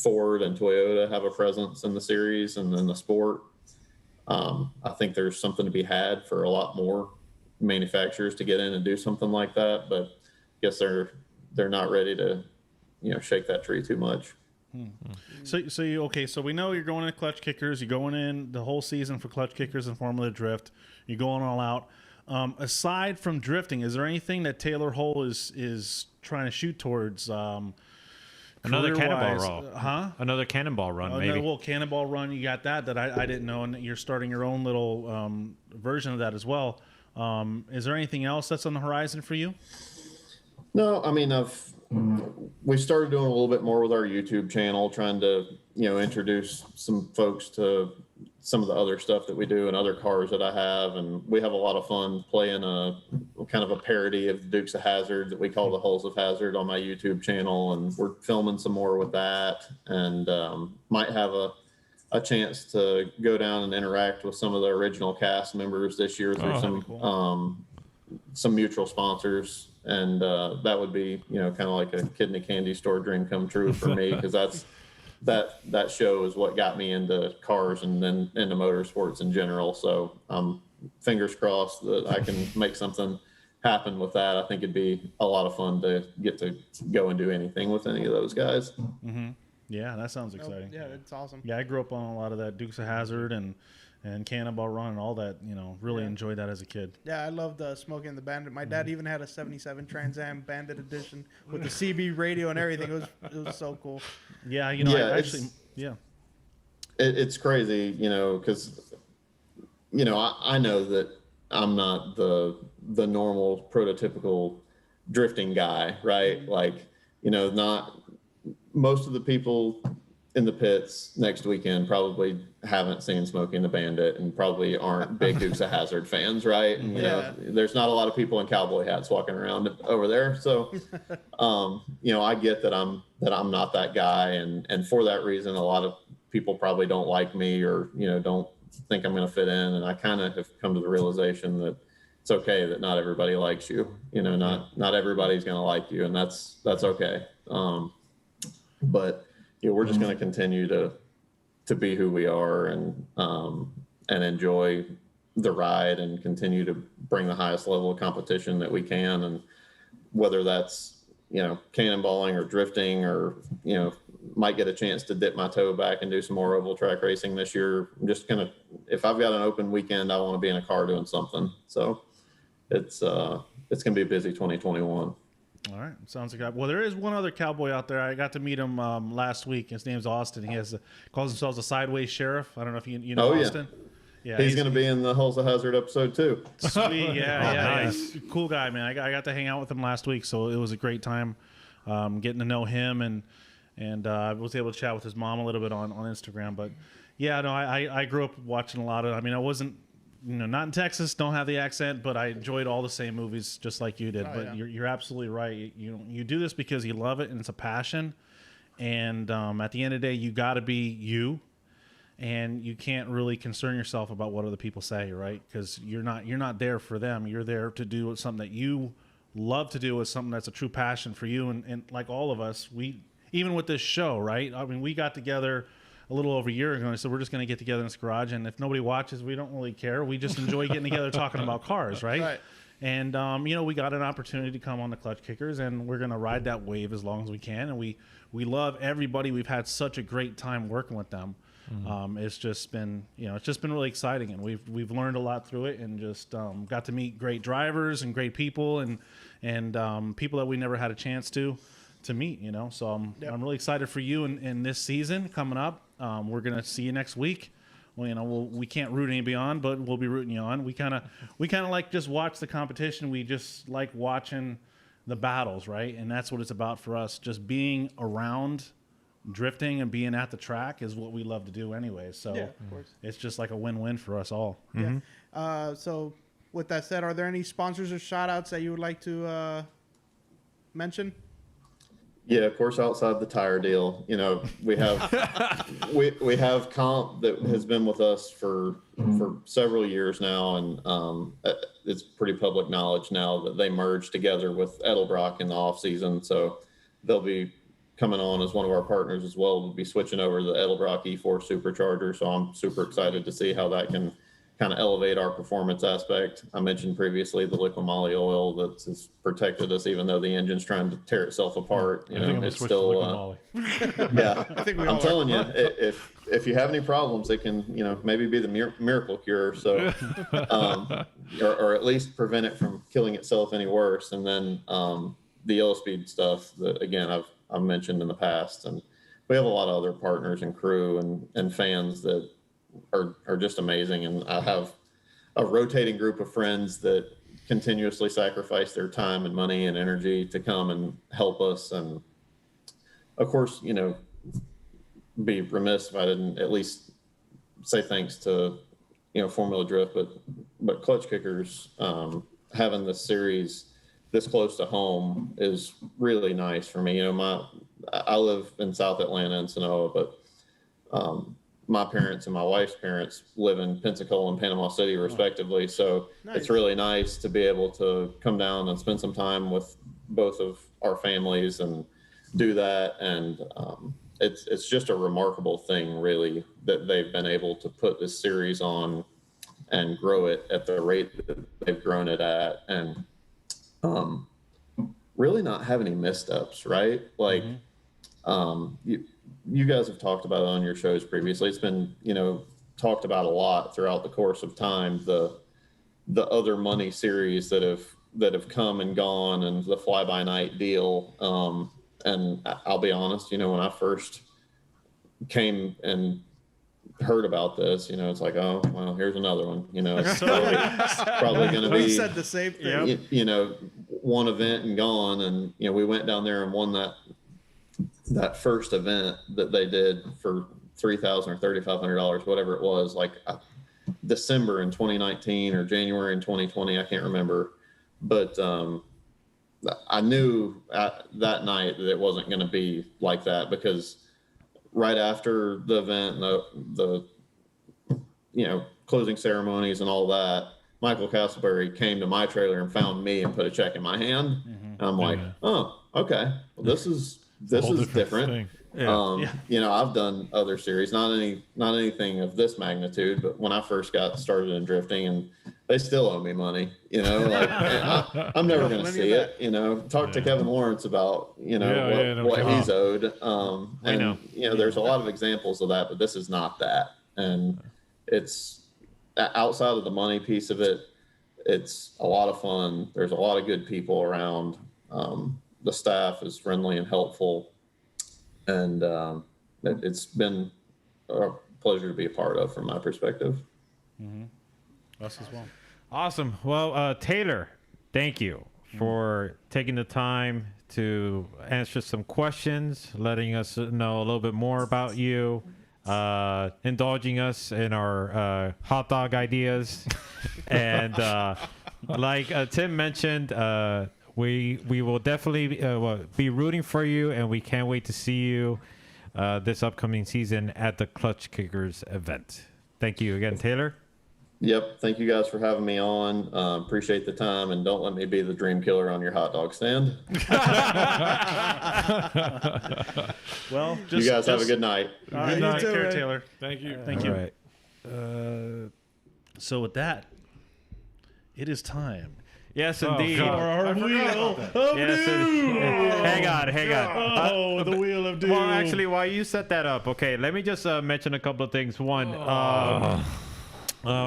Ford and Toyota have a presence in the series and in the sport. I think there's something to be had for a lot more manufacturers to get in and do something like that, but I guess they're not ready to, shake that tree too much. So we know you're going into Klutch Kickers. You're going in the whole season for Klutch Kickers and Formula Drift. You're going all out. Aside from drifting, is there anything that Taylor Hole is trying to shoot towards? Another cannonball career-wise? run. Huh? Another cannonball run, Oh, maybe. no, well, cannonball run, you got that I didn't know, and you're starting your own little version of that as well. Is there anything else that's on the horizon for you? No, I mean, we started doing a little bit more with our YouTube channel, trying to, introduce some folks to some of the other stuff that we do and other cars that I have. And we have a lot of fun playing a kind of a parody of the Dukes of Hazzard that we call the Hulls of Hazard on my YouTube channel. And we're filming some more with that, and might have a chance to go down and interact with some of the original cast members this year through some mutual sponsors. And that would be, kind of like a kidney candy store dream come true for me, because that show is what got me into cars and then into motorsports in general. So fingers crossed that I can make something happen with that. I think it'd be a lot of fun to get to go and do anything with any of those guys. Mm-hmm. Yeah, that sounds exciting. Yeah, it's awesome. Yeah, I grew up on a lot of that Dukes of Hazzard and Cannonball Run and all that. Really enjoyed that as a kid. Yeah, I loved Smokey and the Bandit. My dad even had a '77 Trans Am Bandit edition with the CB radio and everything. It was so cool. Yeah, It's crazy, because I know that I'm not the normal prototypical drifting guy, right? Like, not most of the people in the pits next weekend probably haven't seen Smokey and the Bandit and probably aren't big Dukes of Hazzard fans, right? And, there's not a lot of people in cowboy hats walking around over there. So, I get that I'm not that guy. And for that reason, a lot of people probably don't like me or, don't think I'm going to fit in. And I kind of have come to the realization that it's okay that not everybody likes you, not everybody's going to like you, and that's okay. But we're just going to continue to be who we are and enjoy the ride and continue to bring the highest level of competition that we can. And whether that's, cannonballing or drifting or, might get a chance to dip my toe back and do some more oval track racing this year. I'm just going to, if I've got an open weekend, I want to be in a car doing something. So it's going to be a busy 2021. All right, sounds like well. There is one other cowboy out there. I got to meet him last week. His name's Austin. He calls himself a sideways sheriff. I don't know if you know Austin. Yeah, he's going to be in the Hulls of Hazard episode too. Sweet, Nice. Yeah. Cool guy, man. I got to hang out with him last week, so it was a great time getting to know him, and I was able to chat with his mom a little bit on Instagram. But yeah, no, I grew up watching a lot of. I mean, I wasn't. Not in Texas, don't have the accent, but I enjoyed all the same movies just like you did. You're absolutely right. You do this because you love it and it's a passion. And at the end of the day, you got to be you, and you can't really concern yourself about what other people say, right? Because you're not there for them. You're there to do something that you love to do, is something that's a true passion for you. And like all of us, even with this show, right? I mean, we got together a little over a year ago, and I said, we're just going to get together in this garage, and if nobody watches, we don't really care. We just enjoy getting together talking about cars, right? Right. And, we got an opportunity to come on the Klutch Kickers, and we're going to ride that wave as long as we can. And we love everybody. We've had such a great time working with them. It's just been, really exciting, and we've learned a lot through it, and just got to meet great drivers and great people and people that we never had a chance to meet, So I'm really excited for you in this season coming up. We're gonna see you next week. Well, we can't root anybody on, but we'll be rooting you on. We kind of like just watch the competition. We just like watching the battles, right? And that's what it's about for us. Just being around drifting and being at the track is what we love to do anyway. So Yeah, of course. it's just like a win-win for us all. Yeah. So with that said, are there any sponsors or shout outs that you would like to mention? Yeah, of course, outside the tire deal, we have we have Comp that has been with us for several years now, and it's pretty public knowledge now that they merged together with Edelbrock in the off season, so they'll be coming on as one of our partners as well. We'll be switching over to the Edelbrock E4 supercharger, so I'm super excited to see how that can kind of elevate our performance aspect. I mentioned previously the liquid moly oil that has protected us, even though the engine's trying to tear itself apart. You I think I'm know, gonna it's switch to still, liquid moly. yeah. I think we I'm all telling you, if you have any problems, it can, you know, maybe be the miracle cure. So, or at least prevent it from killing itself any worse. And then the yellow speed stuff that, again, I've mentioned in the past, and we have a lot of other partners and crew and fans that are just amazing. And I have a rotating group of friends that continuously sacrifice their time and money and energy to come and help us. And of course, you know, be remiss if I didn't at least say thanks to, you know, Formula Drift, but Klutch Kickers, having this series this close to home is really nice for me. You know, I live in South Atlanta in Sonoma, but my parents and my wife's parents live in Pensacola and Panama City, respectively. So it's really nice to be able to come down and spend some time with both of our families and do that. And it's just a remarkable thing, really, that they've been able to put this series on and grow it at the rate that they've grown it at, and really not have any missteps, right? Like, you guys have talked about it on your shows previously. It's been, you know, talked about a lot throughout the course of time, the other money series that have come and gone, and the fly by night deal. And I'll be honest, you know, when I first came and heard about this, you know, it's like, oh, well, here's another one. You know, it's probably going to be. We said the same thing. You know, one event and gone. And, you know, we went down there and won that first event that they did for $3,000 or $3,500, whatever it was, like December in 2019 or January in 2020. I can't remember. But I knew that night that it wasn't going to be like that, because right after the event, the you know, closing ceremonies and all that, Michael Castleberry came to my trailer and found me and put a check in my hand. And I'm like, oh, okay, well, this is different. Thing. You know, I've done other series, not anything of this magnitude, but when I first got started in drifting, and they still owe me money, you know, like I'm never going to see it, you know. Talk to Kevin Lawrence about, you know, what he's owed. And you know, there's a lot of examples of that, but this is not that. And it's outside of the money piece of it, it's a lot of fun. There's a lot of good people around. The staff is friendly and helpful. And it's been a pleasure to be a part of, from my perspective. Us as well. Awesome. Well, Taylor, thank you for taking the time to answer some questions, letting us know a little bit more about you, indulging us in our hot dog ideas. And like Tim mentioned, we will definitely be rooting for you, and we can't wait to see you this upcoming season at the Klutch Kickers event. Thank you again, Taylor. Yep. Thank you guys for having me on. Appreciate the time, and don't let me be the dream killer on your hot dog stand. Well, you guys have a good night. All right, night. take care, Taylor. Thank you. Thank you. All right. So with that, it is time. Yes, indeed. God. Our wheel of Yes, doom. hang on. Oh, the wheel of doom. Well, actually, while you set that up, okay, let me just mention a couple of things. One,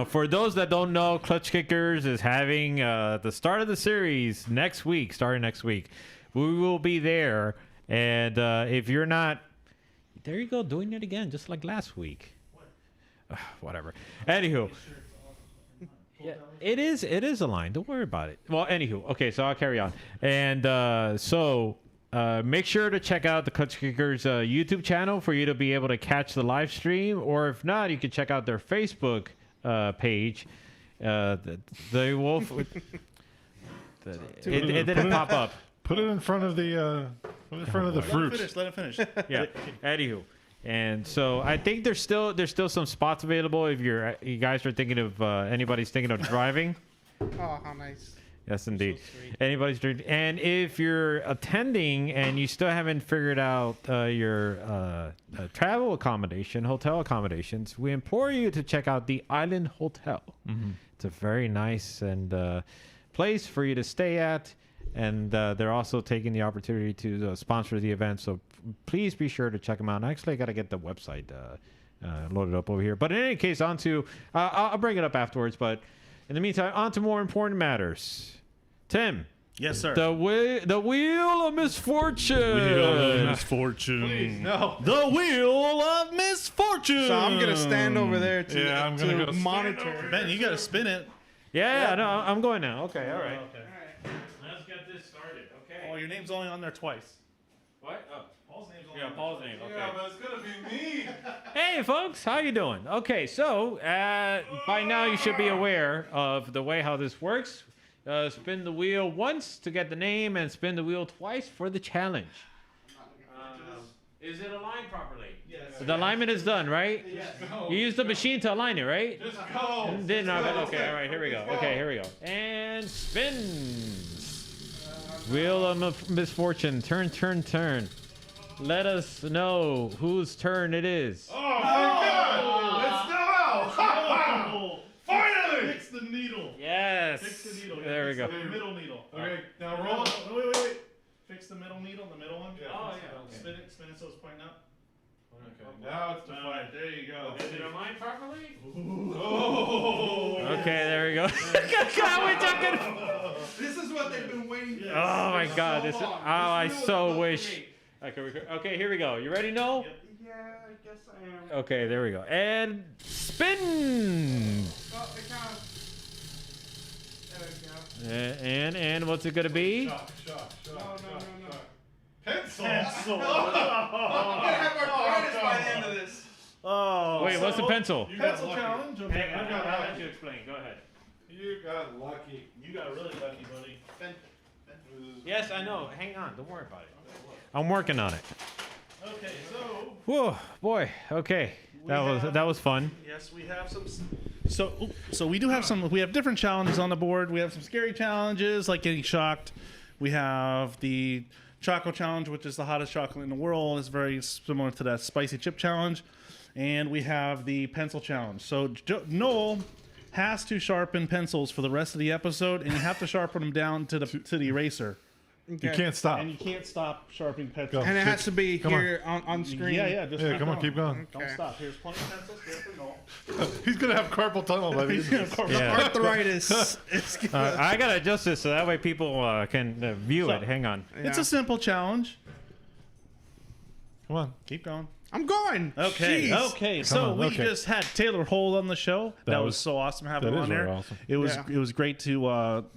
for those that don't know, Klutch Kickers is having the start of the series starting next week. We will be there, and if you're not, there you go, doing it again, just like last week. Whatever. Anywho. Yeah, it is a line. Don't worry about it. Well, anywho, okay, so I'll carry on. And so make sure to check out the Klutch Kickers YouTube channel for you to be able to catch the live stream, or if not, you can check out their Facebook page. The wolf. It didn't pop up. Put it in front of the fruit. Let it finish. Yeah. Anywho. And so I think there's still some spots available if you guys are thinking of anybody's thinking of driving. Oh, how nice. Yes, indeed. sweet. Anybody's dream. And if you're attending and you still haven't figured out your travel accommodation, hotel accommodations, we implore you to check out the Island Hotel. It's a very nice and place for you to stay at. And they're also taking the opportunity to sponsor the event. So please be sure to check them out. And actually, I got to get the website loaded up over here. But in any case, I'll bring it up afterwards. But in the meantime, on to more important matters. Tim. Yes, sir. The wheel of misfortune. Misfortune. Please, no. The wheel of misfortune. So I'm gonna stand over there to, Yeah, I'm gonna go monitor. Ben, you gotta spin it. Yeah, no, I'm going now. Okay, all right. Okay. Let's get this started. Okay. Oh, your name's only on there twice. What? Oh. Paul's name's only Yeah, on Paul's name. Okay. Yeah, but it's gonna be me. Hey, folks, how you doing? Okay, so by now you should be aware of the way how this works. Spin the wheel once to get the name, and spin the wheel twice for the challenge. Is it aligned properly? Yes. The alignment is done, right? Yes. You used the machine to align it, right? Just go. Didn't okay, all right, here we go. Okay, here we go. And spin. Wheel of misfortune. Turn, turn, turn. Let us know whose turn it is. Oh my God! It's still out. Oh, Finally. fix the needle. Yes. Fix the needle. There we Fix go. The middle needle. Okay, now No, roll. no, wait. Fix the middle needle, the middle one. Oh, yeah, okay. Spin it so it's pointing up. Okay, now it's defined. There you go. Is it aligned properly? Oh. Okay, there we go. God, we took it. This is what they've been waiting for. Oh my God! This. Oh, I so wish. Create. Okay, here we go. You ready, Noel? Yeah, I guess I am. Okay, there we go. And spin. Oh, it kind of. There we go. And what's it gonna be? Shock. No. Pencil. Pencil. I'm gonna have arthritis by the end of this. Oh. Wait, what's the pencil? You got Pencil lucky. challenge. Okay. I'll let you explain. Go ahead. You got lucky. You got really lucky, buddy. Yes, I know. Hang on. Don't worry about it. I'm working on it. Okay, so Whoa, boy. Okay, that was fun. yes, we have some. So we do have some. We have different challenges on the board. We have some scary challenges like getting shocked. We have the Choco challenge, which is the hottest chocolate in the world. It's very similar to that spicy chip challenge. And we have the pencil challenge. So Noel has to sharpen pencils for the rest of the episode, and you have to sharpen them down to the eraser. Okay. You can't stop. And you can't stop sharpening pencils. Go. And it has to be Come on. here on screen. Yeah. Just Yeah, come on, keep going. Don't Okay. stop. Here's plenty of pencils. Here for Noel. He's gonna have carpal tunnel by the end of this. Yeah. Arthritis. It's I gotta adjust this so that way people can view So- it. Hang on. It's a simple challenge. Come on. Keep going. I'm going. Okay. Jeez. Okay. So on, we okay. just had Taylor Holt on the show. That was was- so awesome having that him is on there. very awesome. It was Yeah. it was great to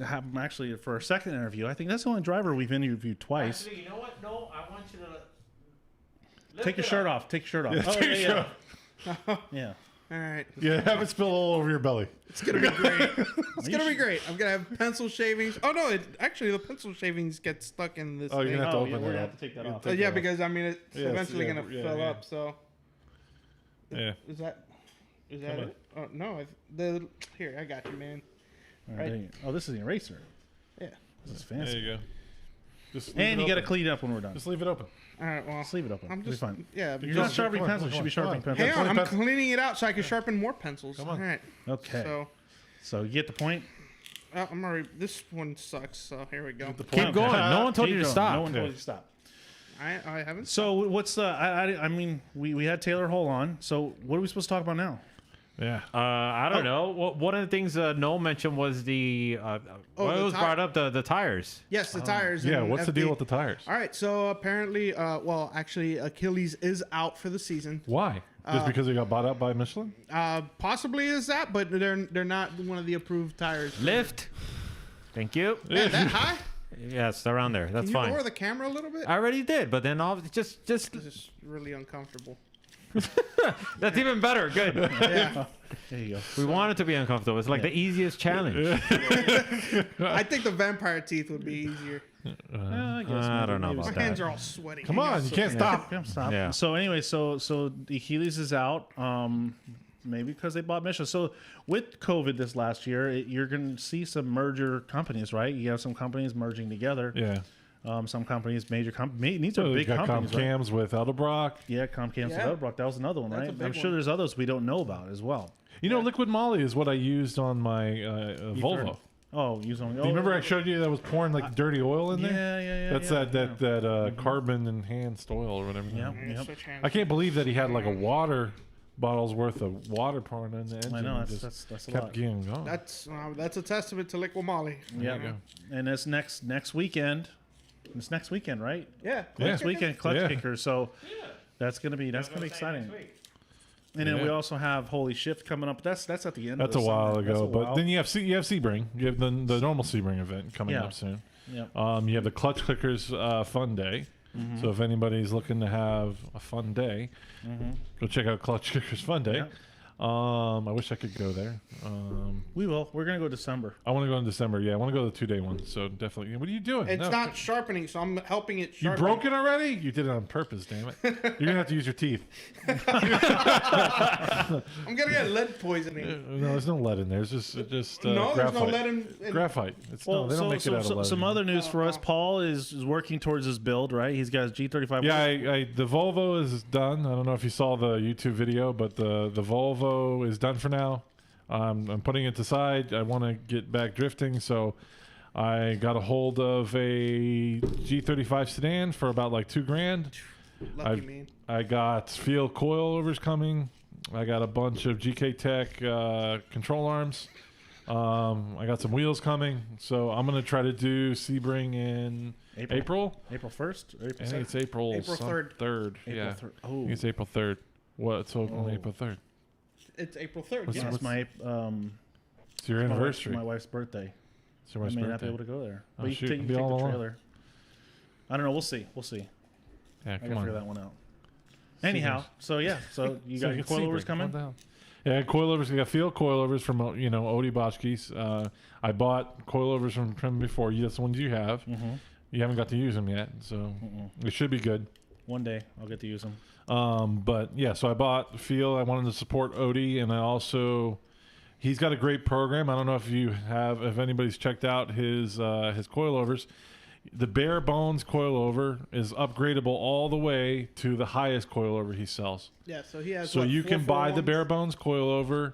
have him actually for a second interview. I think that's the only driver we've interviewed twice. Actually, you know what? No, I want you to Take your shirt off. Take your shirt off. Yeah, take your shirt Yeah. All right. Yeah, have it spill all over your belly. It's gonna be great. It's gonna be great. I'm gonna have pencil shavings. Oh no! Actually, the pencil shavings get stuck in this. Oh, you're thing. gonna have to Oh, open yeah, we're that gonna up. have to take that You off. take Yeah, that off. because I mean, it's Yes, eventually yeah, gonna yeah, fill yeah. up. So Yeah. is that Come on. it? Oh no! Here I got you, man. All Right. there you go. Oh, this is the eraser. Yeah. This is There fancy. you go. Just leave And it you got to open. clean it up when we're done. Just leave it open. All right. Well, Just leave it open. I'm It'll be just fine. yeah. You're not just- sharpening come on, pencils. You should be come on, sharpening come on. pencils. Hang on, I'm pencil. cleaning it out so I can sharpen more pencils. Come on. All right. Okay. So you get the point. I'm already. This one sucks. So here we go. keep going. No one told Keep you to going. stop. No one told Yeah. you to stop. I haven't. So what's the? I mean, we had Taylor Holt on. So what are we supposed to talk about now? Yeah. I don't know. One of the things Noel mentioned was the what the was ti- brought up the tires. Yes, the tires. Yeah, and what's the FD. deal with the tires? All right, so apparently, well, actually, Achilles is out for the season. Why? Just because they got bought out by Michelin? Possibly is that, but they're not one of the approved tires. Lift. Thank you. Man, that high? Yes, around there. That's Can you fine. lower the camera a little bit? I already did, but then just This is really uncomfortable. that's even better. Good. Yeah, There you go. We want it to be uncomfortable. It's like the easiest challenge. I think the vampire teeth would be easier. I guess I don't know maybe about My that. hands are all sweaty. Come on, you can't stop. Stop. Yeah. So anyway, so the Achilles is out. maybe because they bought Michelin. So with COVID this last year, you're going to see some merger companies, right? You have some companies merging together. Yeah. Some companies, major companies. These are So big got companies, right? Comcams with Edelbrock. Yeah, Comcast Yeah. and Edelbrock. That was another one, That's a right? big I'm sure one. there's others we don't know about as well. You know, liquid moly is what I used on my Volvo. Oh, use on. Do you remember I showed you that was pouring like dirty oil in there? Yeah. That's yeah, that carbon enhanced oil or whatever. Yeah. Yeah, Yep. switch hands. I can't believe that he had like a water bottle's worth of water pouring in the engine. I know and that's just that's a kept lot. getting going. That's a testament to Liquid Molly. Yeah, you go. and this next weekend. It's next weekend, right? Yeah. Yeah. Next weekend, Clutch Yeah. Kickers. So that's gonna be exciting. And then we Yeah. also have Holy Shift coming up. That's at the end. That's of a the while summer. That's ago, a but while. then you have Sebring. You have the normal Sebring event coming Yeah. up soon. Yep. You have the Clutch Kickers Fun Day. Mm-hmm. So if anybody's looking to have a fun day, go check out Clutch Kickers Fun Day. Yeah. I wish I could go there. We will. We're gonna go December. I want to go in December. Yeah, I want to go to the 2-day one. So definitely. What are you doing? It's No. not sharpening, so I'm helping it You sharpen. broke it already? You did it on purpose, damn it. You're going to have to use your teeth. I'm gonna get lead poisoning. No, there's no lead in there. It's just No, there's graphite. no lead in. Graphite. No, they don't make it out of lead. some other news for us. Oh. Paul is working towards his build, right? He's got his G35. Yeah, the Volvo is done. I don't know if you saw the YouTube video, but the Volvo is done for now. I'm putting it aside. I want to get back drifting, so I got a hold of a G35 sedan for about like $2,000. Lucky me. I got field coilovers coming. I got a bunch of GK Tech control arms. I got some wheels coming, so I'm gonna try to do Sebring in April. April 1st. April I think it's April April 3rd. 3rd. April Yeah, 3rd. I Oh, think it's April 3rd. What? So on April 3rd. It's April 3rd. What's Yes. it's my It's your anniversary. my wife's birthday. It's your I wife's may not be birthday. able to go there. Oh, But you shoot, can take, be you can all take the alone. trailer. I don't know. We'll see. We'll see. Yeah, I come gotta on. figure that one out. Anyhow, so yeah, so you So got your can Sebring. coilovers Calm coming. down. Yeah, coilovers. We got field coilovers from Odie Botchke's. I bought coilovers from him before. That's the ones you have. You haven't got to use them yet, so it should be good. One day I'll get to use them. But yeah, so I bought field. I wanted to support Odie, and I also he's got a great program. I don't know if anybody's checked out his coilovers. The bare bones coilover is upgradable all the way to the highest coilover he sells. Yeah, so he has. So what, you can buy the 441s? bare bones coilover,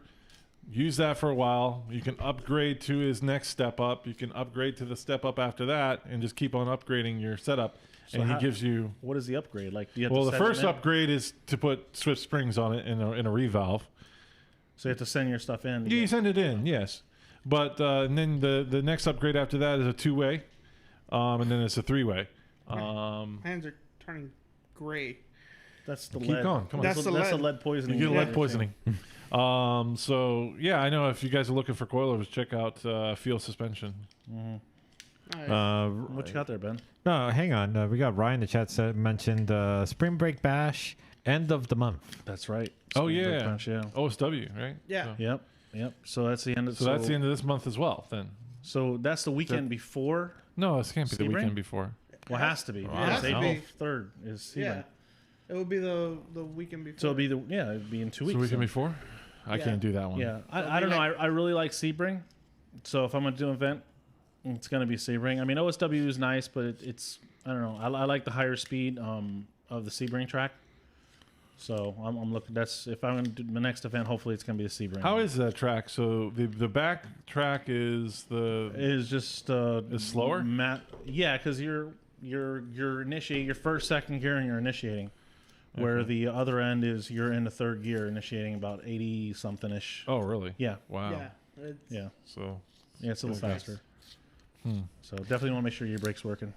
use that for a while. You can upgrade to his next step up. You can upgrade to the step up after that, and just keep on upgrading your setup. So and how- he gives you. What is the upgrade? Like, do you have Well, to the send first them in? upgrade is to put Swift springs on it in a revalve. So you have to send your stuff in. Yeah, you send it in, yes. But and then the next upgrade after that is a 2-way, and then it's a 3-way. Hands are turning gray. That's the Keep lead. going, come on. That's the That's the lead. lead poisoning. You get lead Yeah. poisoning. So yeah, I know if you guys are looking for coilovers, check out Field Suspension. What you got there, Ben? No, hang on. We got Ryan in the chat mentioned Spring Break Bash, end of the month. That's right. Oh Spring break yeah, punch, yeah. OSW, right? Yeah. So, Yep. So that's the end of. so that's the end of this month as well. Then So that's the weekend before. no, this can't be the Sebring? weekend before. Well, it has to be. It Because has to April be. 3rd is Sebring. Yeah. It would be the weekend before. So it'll be it'd be in 2 So weeks. the weekend then. before. I Yeah. can't do that one. Yeah, It'll I be don't know. like- I really like Sebring, so if I'm gonna do an event, it's gonna be Sebring. I mean, OSW is nice, but it's I don't know. I like the higher speed of the Sebring track. So I'm looking. That's if I'm gonna do the next event. Hopefully, it's gonna be the Sebring. How is that track? So the back track is it is just Is slower? Yeah, because you're initiating your first, second gear, and you're initiating. Where the other end is you're in the third gear, initiating about 80 something ish. Oh really? Yeah, Wow. Yeah. It's, yeah, So yeah. It's a little Okay. faster. So definitely want to make sure your brake's working.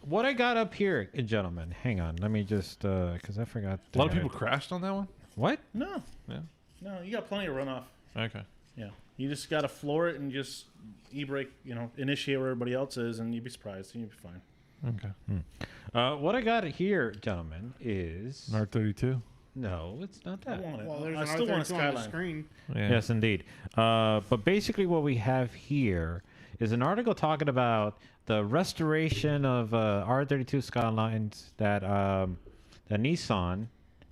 What I got up here, gentlemen, hang on. Let me just, because I forgot. a lot of people crashed on that one. What? No, Yeah. no, you got plenty of runoff. Okay. Yeah, you just got to floor it and just e-brake. Initiate where everybody else is, and you'd be surprised. And you'd be fine. Okay. What I got here, gentlemen, is R32. no, it's not I that. want it. well, there's I an still want a R32 on the Skyline. screen. Yeah. Yes, indeed. But basically, what we have here is an article talking about the restoration of R32 Skylines that that Nissan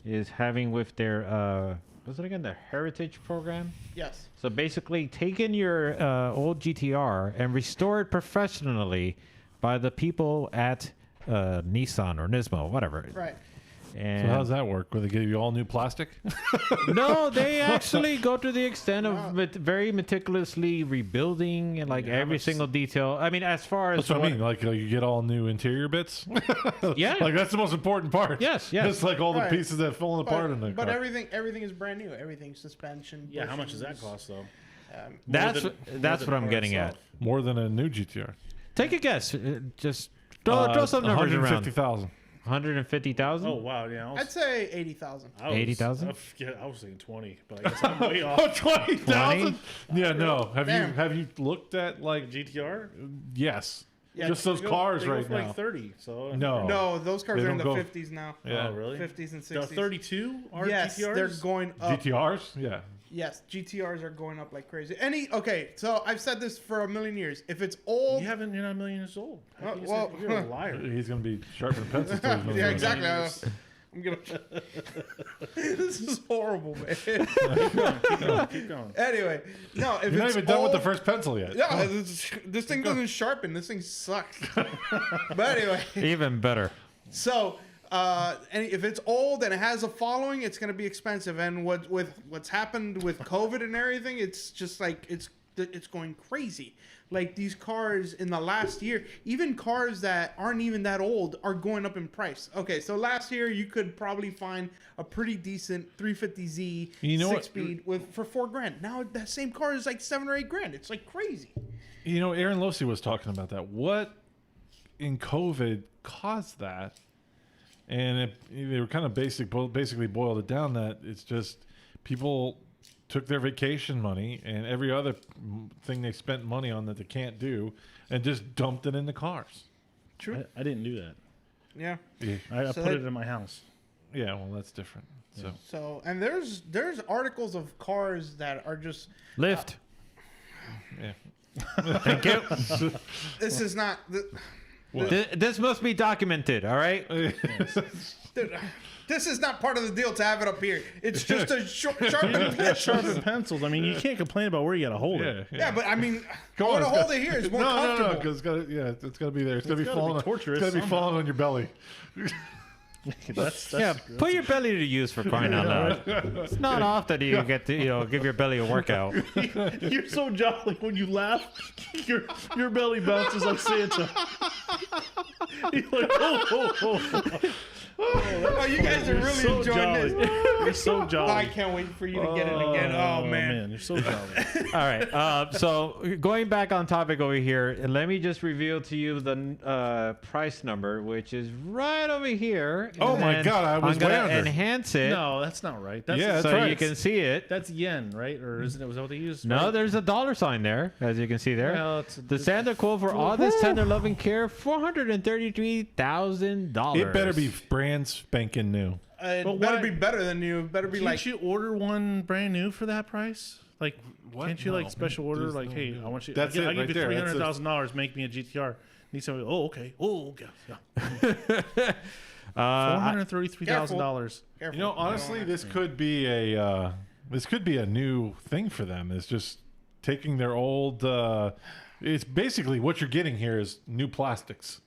is having with their was it again the Heritage program? Yes. So basically, taking your old GTR and restore it professionally by the people at Nissan or Nismo, whatever. Right. And So how's that work? Where they give you all new plastic? no, they actually go to the extent of very meticulously rebuilding and like every single detail. I mean, as far as That's what I mean. Like you get all new interior bits. Yeah. Like that's the most important part. Yes, yes. It's like all the Right. pieces that fall apart in the But car. everything is brand new. Everything suspension. Yeah, how much does that bushings. cost though? that's More that's than what I'm the car getting itself. at. More than a new GTR. Take a guess. Just throw some numbers around. 150,000. 150,000. Oh wow, yeah. I'd say 80,000. 80,000? I was thinking 20, but I guess I'm way off. 20,000? Yeah, no. Damn. Have you looked at like GTR? yes. Yeah, Just those They go- cars they go right for now. like 30. So No. No, those cars They are in don't the go- 50s now. Yeah. Oh really? 50s and The 60s. 32 are Yes, GTRs? they're going up. GTRs? Yeah. Yes, GTRs are going up like crazy. Okay, so I've said this for a million years. If it's old, You're not a million years old. How can you well, say- you're a liar. He's going to be sharpening pencils. till he's yeah, moving. exactly. I'm gonna. This is horrible, man. Keep going. Anyway, no, if You're not it's even done with the old- first pencil yet. Yeah, this thing doesn't sharpen. This thing sucks. But anyway, Even better. so and if it's old and it has a following, it's going to be expensive. And what's happened with COVID and everything, it's just like it's going crazy. Like these cars in the last year, even cars that aren't even that old are going up in price. Okay, so last year you could probably find a pretty decent 350Z You know what? 6-speed for $4,000. Now that same car is like $7,000 or $8,000. It's like crazy. You know, Aaron Losey was talking about that. What in COVID caused that? And they were kind of basically boiled it down that it's just people took their vacation money and every other thing they spent money on that they can't do and just dumped it in the cars. True. I didn't do that. Yeah. Yeah, I So put that- it in my house. yeah, well, that's different. So So and there's articles of cars that are just Lift. yeah, Thank you. this is not This must be documented. All right. dude, this is not part of the deal to have it up here. It's just a sharpened pencil. Sharpened pencils. I mean, you can't complain about where you got to hold it. Yeah, but I mean, Go I want to on, hold it here. It's more comfortable. No, because it's got to be there. It's got to be gotta be falling. torturous It's got to be somehow. falling on your belly. That's Yeah, put your belly to use for crying out loud. It's not often you get to give your belly a workout. You're so jolly when you laugh. Your belly bounces like Santa. You're like, Oh, you guys are really so enjoying jolly. this. You're so jolly. I can't wait for you to get it again. Oh, man. You're so jolly. All right. So going back on topic over here, let me just reveal to you the price number, which is right over here. Oh And my then God, I was I'm gonna way under. enhance it No, that's not right. That's, Yeah, that's so right. you can see it. that's yen, right? Or isn't it? Was that what they used? No, Right? there's a dollar sign there, as you can see there. Well, it's- The standard quote for all this tender loving care, $433,000. It better be brand spanking new. It But better why- be better than you. It better be Can't like. you order one brand new for that price? Like, What? can't you No. like special order? There's Like, no hey, deal. I want you. That's I it give right you there. That's $300,000. Make me a GTR. Need somebody. Oh, okay. Oh, okay. Yeah. $433,000. Careful. You know, honestly, this could be a new thing for them. It's just taking their old. It's basically what you're getting here is new plastics.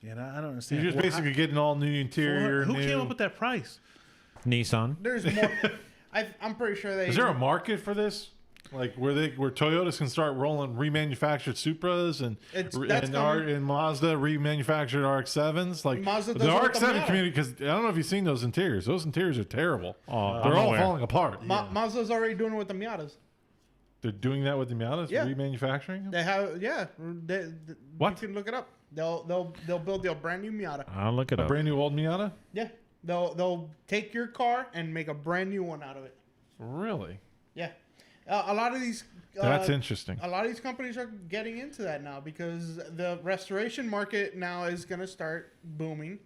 Yeah, I don't understand. You're just Well, basically getting all new interior. who new... came up with that price? Nissan. There's more. I'm pretty sure they. Is there a market for this? Like where Toyotas can start rolling remanufactured Supras and That's coming. and Mazda remanufactured RX-7s? Like Mazda the does it with the RX-7 Miata. community, because I don't know if you've seen those interiors. Those interiors are terrible. Oh, They're I'm all aware. falling apart. Mazda's already doing it with the Miatas. They're doing that with the Miatas, Yeah. remanufacturing them? They have, yeah. What? You can look it up. They'll build a brand new Miata. I'll look it A up. brand new old Miata? Yeah. They'll take your car and make a brand new one out of it. Really? Yeah. A lot of these. That's interesting. A lot of these companies are getting into that now because the restoration market now is going to start booming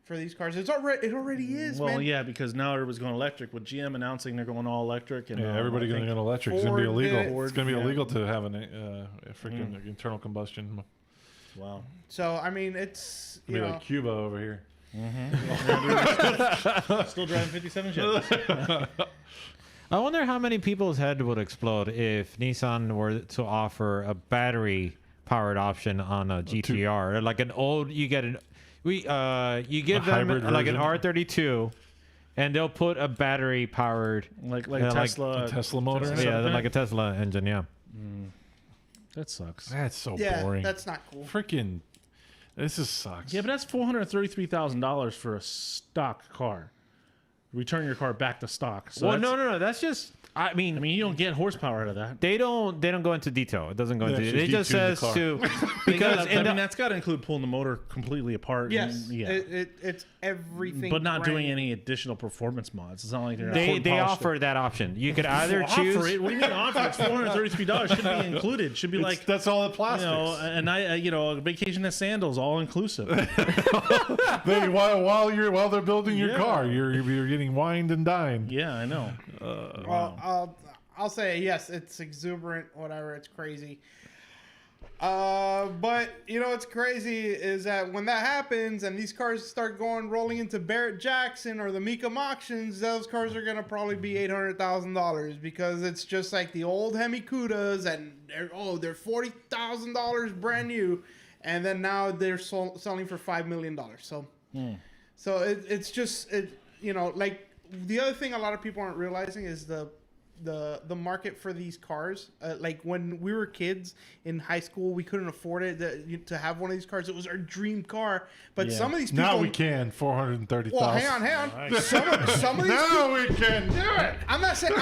for these cars. It already is, Well, man. yeah, because now everybody's going electric. With GM announcing they're going all electric, and Yeah, everybody I going think- to go electric. It's going to be Ford illegal. did it. It's going to be Yeah. illegal to have a freaking internal combustion. Wow. So I mean, it's It'll be like Cuba over here. Still driving 57 Chevys. I wonder how many people's head would explode if Nissan were to offer a battery-powered option on a GTR, like an old. You get you give them hybrid like an version? R32, and they'll put a battery-powered, like A Tesla motor. in it? yeah, like a Tesla engine, yeah. That sucks. That's so Yeah, boring. that's not cool. Freaking. This just sucks. Yeah, but that's $433,000 for a stock car. Return your car back to stock. So Well, that's- no. That's just. I mean, you don't get horsepower out of that. they don't go into detail. It doesn't go into. Yeah, It just you tune says the to because in the, that's got to include pulling the motor completely apart. Yes, and- yeah. it's everything. But not brand doing new. any additional performance mods. It's not like they're they polished offer that option. You could either offer choose. it. What do you mean offer? It's $433. Should be included. Should be like that's all the you plastics. know, and a vacation at Sandals, all inclusive. Baby, while they're building your Yeah. car, you're getting wined and dined. Yeah, I know. Well, I'll say yes. It's exuberant, whatever. It's crazy. But you know what's crazy is that when that happens and these cars start rolling into Barrett Jackson or the Mecum auctions, those cars are gonna probably be $800,000 because it's just like the old Hemi Cudas and they're $40,000 brand new, and then now they're selling for $5 million. So, it's just like the other thing a lot of people aren't realizing is the market for these cars. Like when we were kids in high school, we couldn't afford it to have one of these cars. It was our dream car. But Yeah. some of these people Now we can 430,000. Well, hang on. Some of these Now we can do it. I'm not saying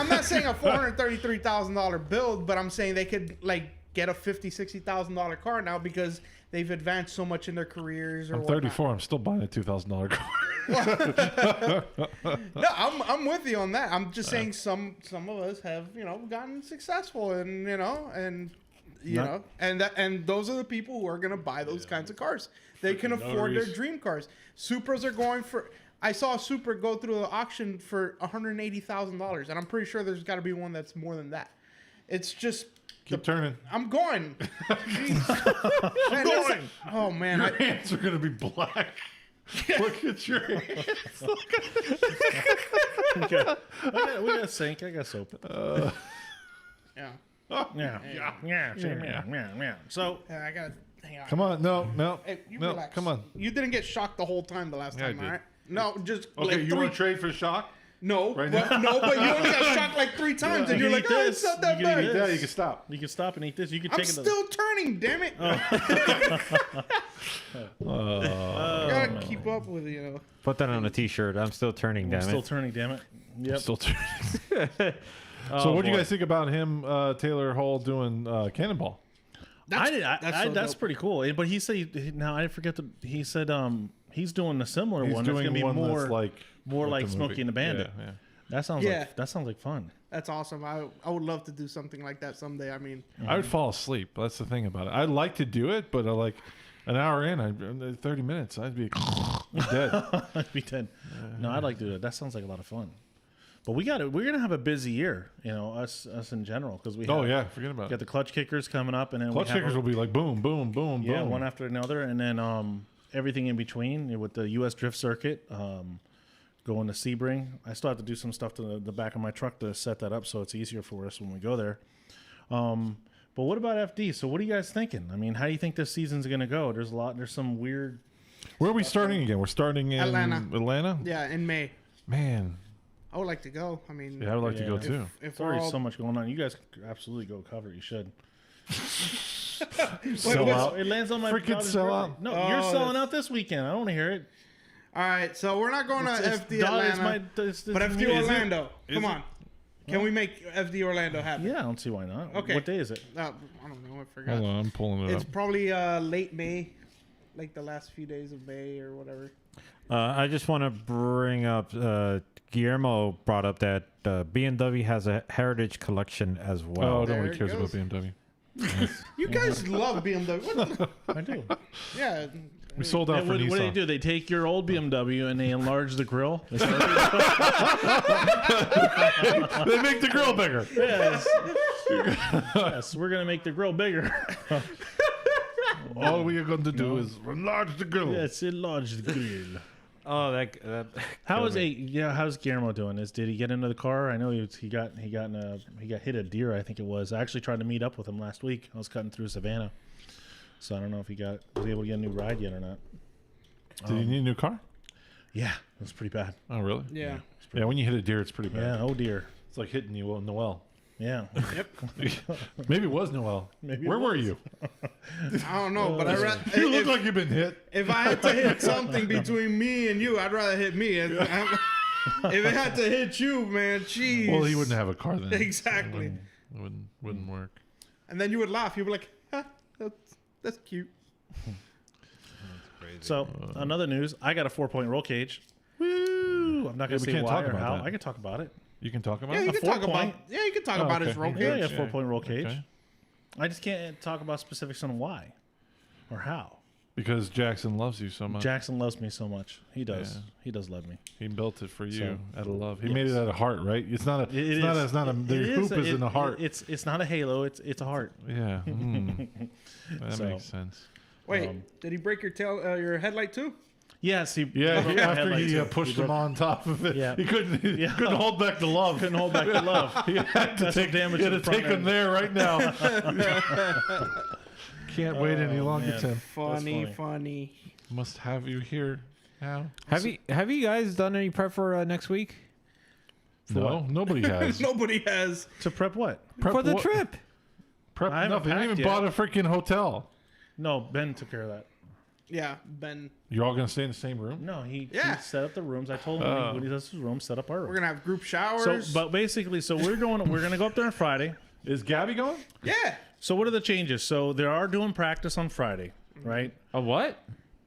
a $433,000 build, but I'm saying they could like get a $50,000-$60,000 car now because they've advanced so much in their careers. Or I'm 34. I'm still buying a $2,000 car. No, I'm with you on that. I'm just saying some of us have gotten successful and and those are the people who are gonna buy those kinds of cars. They can afford their dream cars. Supras are going for. I saw a Supra go through the auction for $180,000, and I'm pretty sure there's got to be one that's more than that. It's just. Keep turning. I'm going. I'm going. Oh man. Your hands are going to be black. Look at your hands. Okay. We got sink. I got soap. Yeah. Yeah. So I gotta hang on. Come on. No. Hey, you no. relax. Come on. You didn't get shocked the whole time the last Yeah, I time, did. all right? No, just Okay, like you three. want to trade for shock? No, right but, now? no, but you only got shocked like 3 times, and You you're can like, eat oh, this. it's not that You can eat bad. this. Yeah, you can stop. you can stop and eat this. You can I'm take it. still turning, damn it. I gotta keep up with Put that on a T-shirt. I'm still turning. I'm Damn still it. turning. Damn it. Yep. Still turning. So what do you guys think about him, Taylor Hall, doing Cannonball? That's dope. pretty cool. But he said now I forget the. He said he's doing a similar He's one. That's doing gonna be one more that's like like the Smokey movie. and the Bandit. Yeah. That sounds Yeah. like fun. That's awesome. I would love to do something like that someday. I mean, I would fall asleep. That's the thing about it. I'd like to do it, but like an hour in, 30 minutes, I'd be dead. I'd be dead. No, I'd like to do it. That sounds like a lot of fun. But we're gonna have a busy year, us in general, because we Oh have, yeah, forget about got it. the Clutch Kickers coming up, and then Clutch we have Kickers will be like boom, boom, boom, yeah, boom. one after another, and then everything in between with the U.S. Drift Circuit, going to Sebring. I still have to do some stuff to the back of my truck to set that up so it's easier for us when we go there. But what about FD? So what are you guys thinking? I mean, how do you think this season's going to go? There's some weird. Where are we starting again? We're starting in Atlanta. Yeah, in May. Man, I would like to go. I mean, yeah, I would like to go If- too. if There's already we're all, so much going on. You guys could absolutely go cover. You should. Sell what's- out. It lands on my Freaking daughter's sell birthday. out. No, Oh, you're selling that's- out this weekend. I don't want to hear it. all right, so we're not going to It's- FD it's- it's Atlanta, my- it's but FD me. Orlando. Come it? on, can we make FD Orlando happen? Yeah, I don't see why not. Okay. What day is it? I don't know. I forgot. Hold on, I'm pulling it It's up. probably late May, like the last few days of May or whatever. I just want to bring up. Guillermo brought up that BMW has a heritage collection as Oh, well. There nobody it cares goes. about BMW. You guys love BMW. What the, I do. yeah. We sold out for What do they Nissan. do? They take your old BMW and they enlarge the grill. They make the grill bigger. Yes, we're gonna make the grill bigger. All we are going to do is enlarge the grill. Yes, enlarge the grill. Oh, that How is how's Guillermo doing? Did he get into the car? I know he got hit a deer. I think it was. I actually tried to meet up with him last week. I was cutting through Savannah, so I don't know if was able to get a new ride yet or not. Did you need a new car? Yeah, it was pretty bad. Oh, really? Yeah. Yeah, when you hit a deer, it's pretty bad. Yeah, oh dear. It's like hitting you in the well. Yeah. Maybe it was Noel. Maybe it Where were was. you? I don't know, but You look if, like you've been hit. if I had to hit something between me and you, I'd rather hit me. If it had to hit you, man, jeez. Well, he wouldn't have a car then. Exactly. It wouldn't work. And then you would laugh. You'd be like, that's cute. So another news, I got a 4-point roll cage. Woo! I'm not gonna we say can't why talk or about how. that. I can talk about it. You can talk about Yeah, it? you can talk 4-point. about. Yeah, you can talk Oh, about okay. his roll Yeah, cage. yeah, 4-point roll cage. Okay. I just can't talk about specifics on why or how. Because Jackson loves you so much. Jackson loves me so much. He does. Yeah. He does love me. He built it for you So, out of love. He yes. made it out of heart, right? It's not a. It's not a. The hoop is in the heart. It's not a halo. It's a heart. Yeah. That So- makes sense. Wait, did he break your headlight too? Yes, he. Yeah, broke my after headlight he too. pushed He him broke- on top of it, Yeah. he couldn't hold back the love. Couldn't hold back the love. He had to That's take what damage He had to to the front take him end. there right now. Can't wait any longer, man. Tim. Funny, funny. funny. Must have you here now. Have you guys done any prep for next week No, nobody has. Nobody has. To prep what? Prep for the what? trip? Prep I haven't nothing. They haven't packed even yet. bought a freaking hotel. No, Ben took care of that. Yeah, Ben. You're all gonna stay in the same room? No, he Yeah. set up the rooms. I told him when he does his room, set up our We're room. gonna have group showers. So, but basically, we're gonna go up there on Friday. Is Gabby going? yeah. So what are the changes? So they are doing practice on Friday, right? A what?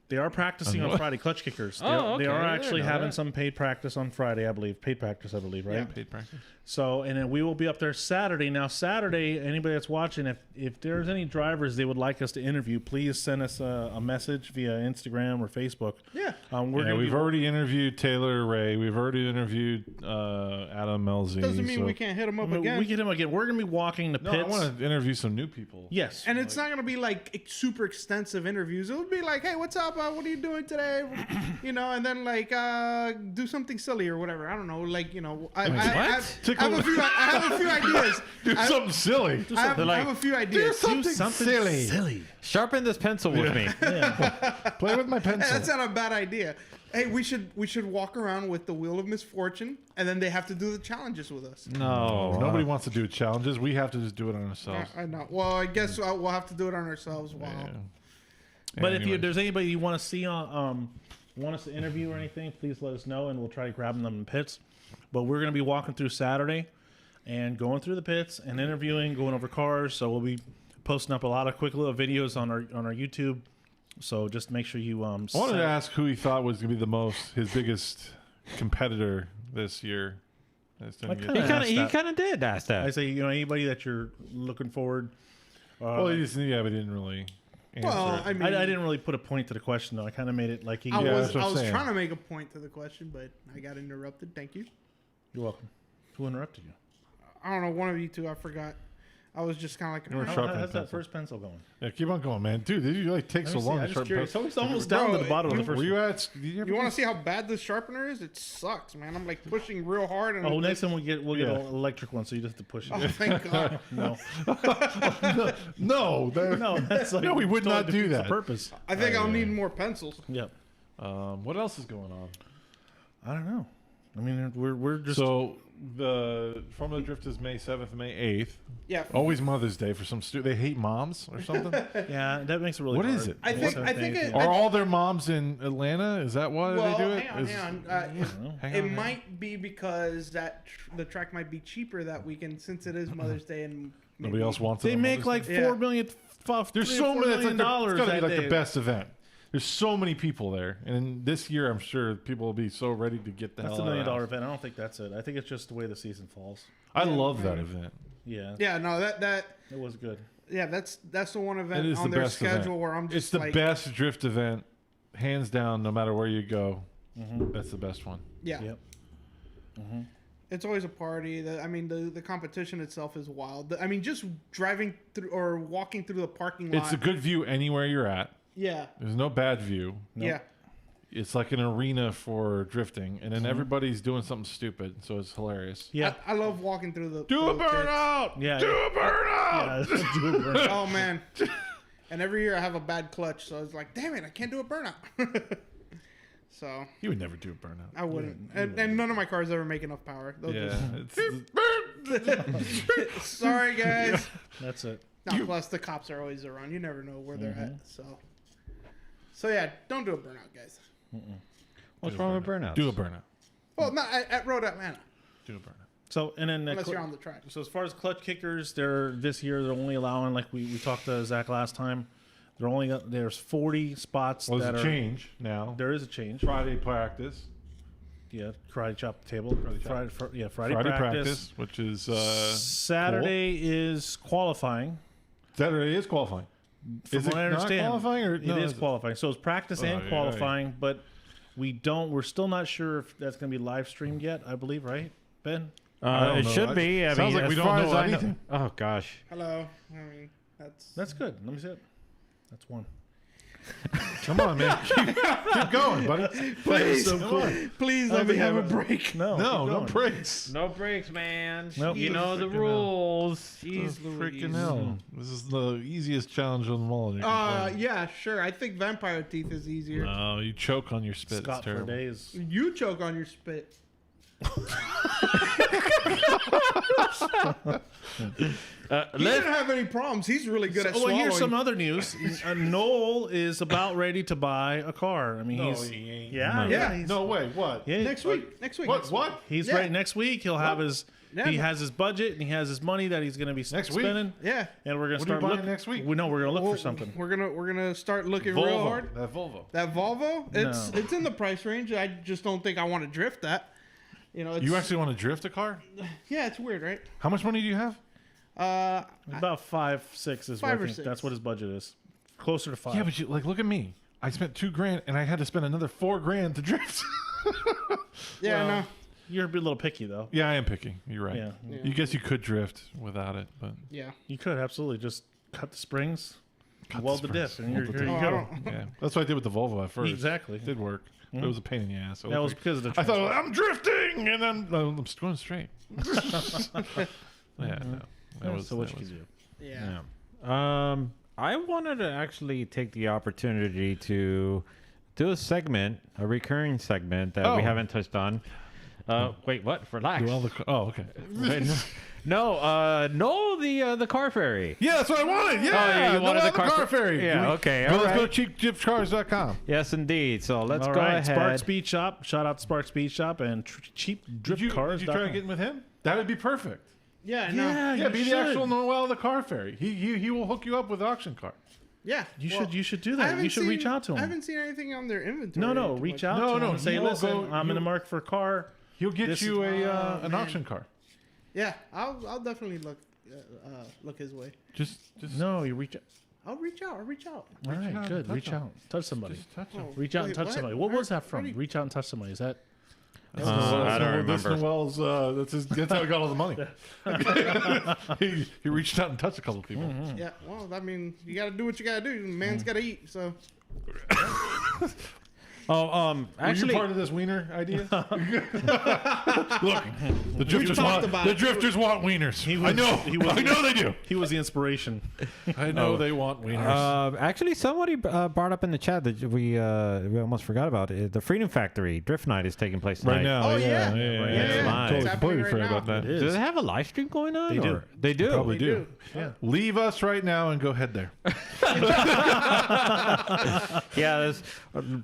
They are practicing on Friday, Clutch Kickers. They Oh, they okay. are I actually didn't know having that. some paid practice on Friday, I believe. Paid practice, I believe, right? Yeah. Paid practice. So, and then we will be up there Saturday. Now, Saturday, anybody that's watching, if there's any drivers they would like us to interview, please send us a message via Instagram or Facebook. Yeah. We're Yeah, gonna we've be, already interviewed Taylor Ray. We've already interviewed Adam Melzi. Doesn't mean so- we can't hit him up we again. get him again. We're going to be walking the No, pits. I want to interview some new people. Yes. And it's not gonna be like super extensive interviews. It would be like, "Hey, what's up? What are you doing today?" You know, and then like do something silly or whatever. I don't know. Like I have a few ideas. Do something silly. I have a few ideas. Do something silly. Sharpen this pencil with me. Play with my Hey, pencil. that's not a bad idea. Hey, we should walk around with the wheel of misfortune, and then they have to do the challenges with us. No, Nobody wants to do challenges. We have to just do it on ourselves. I know. Well, I guess we'll have to do it on ourselves. Wow. Yeah. But Anyway. if there's anybody you want to see on, want us to interview or anything, please let us know, and we'll try to grab them in the pits. But we're going to be walking through Saturday and going through the pits and interviewing, going over cars. So we'll be posting up a lot of quick little videos on our YouTube. So just make sure you I wanted to ask who he thought was going to be his biggest competitor this year. I just didn't kinda get- asked he that. kind of did ask I that. say anybody that you're looking forward. Well, he just, yeah, but he didn't really answer Well, it. I mean, I didn't really put a point to the question though. I kind of made it like I Yeah, was that's what I'm saying. trying to make a point to the question, but I got interrupted. Thank you. You're welcome. Who interrupted you? I don't know, one of you two. I forgot. I was just kind of You were like, sharp. How's that pencil. first pencil going? Yeah, keep on going, man. Dude, did you take so long I'm to just sharpen curious. pencil? It's almost down to the bottom of the first Were you one. at? Did you ever you want just- to see how bad this sharpener is? It sucks, man. I'm like pushing real hard. And Oh, it's next time we'll get Yeah. an electric one, so you just have to push it. oh, thank God. No, No, no, that's like No, we would not do defeats that. The purpose. I think I'll need more pencils. Yep. What else is going on? I don't know. I mean, we're just So the Formula Drift is May 7th, May 8th. Yeah. Always Mother's Day for some they hate moms or something. yeah. That makes it really. What hard. is it? I think it- Are all their moms in Atlanta? Is that why Well, they do it? hang on, Is- hang on. hang It on. might be because the track might be cheaper that weekend since it is Mother's Day and Nobody maybe- else wants it. They on make Mother's like Day? Yeah. $4 million. There's so many. It's like it's dollars. gotta be that like day. the best event. There's so many people there, and this year I'm sure people will be so ready to get the That's hell $1 out million of it. event. I don't think that's it. I think it's just the way the season falls. I love that event. Yeah. Yeah, no, that It was good. yeah, that's the one It event is on the their best schedule event. where I'm just It's the like, best drift event, hands down. No matter where you go, that's the best one. yeah, Yep. it's always a party. I mean, the competition itself is wild. I mean, just driving through or walking through the parking lot. It's a good view anywhere you're at. yeah, There's no bad view. yeah. it's like an arena for drifting, and then everybody's doing something stupid, so it's hilarious. Yeah. I love walking through the Do a through the pits. burnout! Yeah. Do a burnout! Yeah, do a burnout. Oh man! And every year I have a bad clutch, so I was like, damn it, I can't do a burnout. So You would never do a burnout. I wouldn't, and none of my cars ever make enough power. They'll Yeah, just- sorry guys. That's it. No, plus the cops are always around. You never know where they're at. So yeah, don't do a burnout, guys. What's wrong with burnout? do a burnout. Well, not at Road Atlanta, Do a burnout. So and then unless you're on the track. So as far as clutch kickers, this year they're only allowing, like we talked to Zach last time. There's 40 spots Well, that there's are. a change now. There is a change. Friday practice. Yeah, karate chop the table. Friday Friday practice. practice, which is Saturday is qualifying. Saturday is qualifying. From Is what it I understand, not qualifying or it no? is qualifying. So it's practice and yeah, qualifying, but we're still not sure if that's going to be live streamed yet. I believe, right, Ben? don't It know. should be. I Sounds mean, like we as don't far know as I anything. Oh gosh. Hello. I mean, That's good. Let me see it. That's one. Come on, man. Keep going, buddy. please, so cool. please let me have a break. No, No, keep no going. breaks. No breaks, man. Nope. You know the Freaking hell. rules. Jeez, Jeez freaking Louise. hell. This is the easiest challenge of them all. Yeah, sure. I think vampire teeth is easier. No, you choke on your spit. Scott It's for terrible. days. You choke on your spit. He didn't have any problems. He's really good at Oh, well, swallowing. here's some other news. Noel is about ready to buy a car. I mean, No, he's he ain't. yeah, No. yeah. He's, No way. What? yeah, Next week. Next week. What? He's Yeah. ready next week. He'll have his. Yeah. He has his budget and he has his money that he's going to be Next week? spending. Yeah. And we're going to What are you start buying looking next week? We know we're going to look Well, for something. We're gonna start looking Volvo. real hard. That Volvo. That Volvo, it's No. it's in the price range. I just don't think I want to drift that. You know, it's, You actually want to drift a car? yeah, it's weird, right? How much money do you have? About 5, 6 is what I 5 or think. 6. That's what his budget is. Closer to 5. Yeah, but you look at me. I spent $2,000 and I had to spend another $4,000 to drift. Yeah, Well, no. You're a bit little picky though. Yeah, I am picky. You're right. Yeah. You guess you could drift without it, but Yeah. You could absolutely just cut the springs, Cut weld the the diff, springs, and weld here the you Oh, I go. don't. yeah, that's what I did with the Volvo at first. Exactly. It did work. But it was a pain in the ass. That was because of the. I thought transfer. I'm drifting, and I'm going straight. Yeah, no. That was, so what that you was- can do? Yeah. Yeah. I wanted to actually take the opportunity to do a segment, a recurring segment that Oh. we haven't touched on. Wait, what? Relax. Do all the okay. Wait, no, the car ferry. Yeah, that's what I wanted. Yeah, yeah, you no wanted the other car ferry. Yeah, okay, Go, all let's go right. to cheapgiftcars.com. Yes, indeed. So let's All go right, ahead. Spark Speed Shop. Shout out to Spark Speed Shop and cheap drip Did cars. you try getting with him? That would be perfect. Yeah. No. Yeah, Yeah, you be the should. actual Noel the car ferry. He will hook you up with auction car. Yeah. You should do I that. haven't You should reach seen- out to I him. haven't seen anything on their inventory. No, too reach much. out No, to no, him and say, he will listen, go- I'm in the you- market for a car. He'll get This you is- an man. auction car. Yeah, I'll definitely look his way. Just No, you reach out. I'll reach out. All right, out, good. touch Reach him. out. Touch somebody. just touch him. Reach out and Wait, touch what? somebody. What was that from? Ready? Reach out and touch somebody. Is that? I don't That's remember. Noel's. That's how he got all the money. he reached out and touched a couple of people. Yeah. Well, I mean, you got to do what you got to do. Man's got to eat. So. Oh, Were actually, you part of this wiener idea? Look, the drifters talked want about the it. drifters want wieners. I know. I know they do. He was the inspiration. I know they want wieners. actually, somebody brought up in the chat that we almost forgot about it. The Freedom Factory Drift Night is taking place tonight. Right now, Oh, yeah, yeah. Yeah, live. Totally, It's happening completely right forgot now. about that. It Do is. they have a live stream going on? They do. or- They do. Probably They do. Yeah. Leave us right now and go head there. Yeah, there's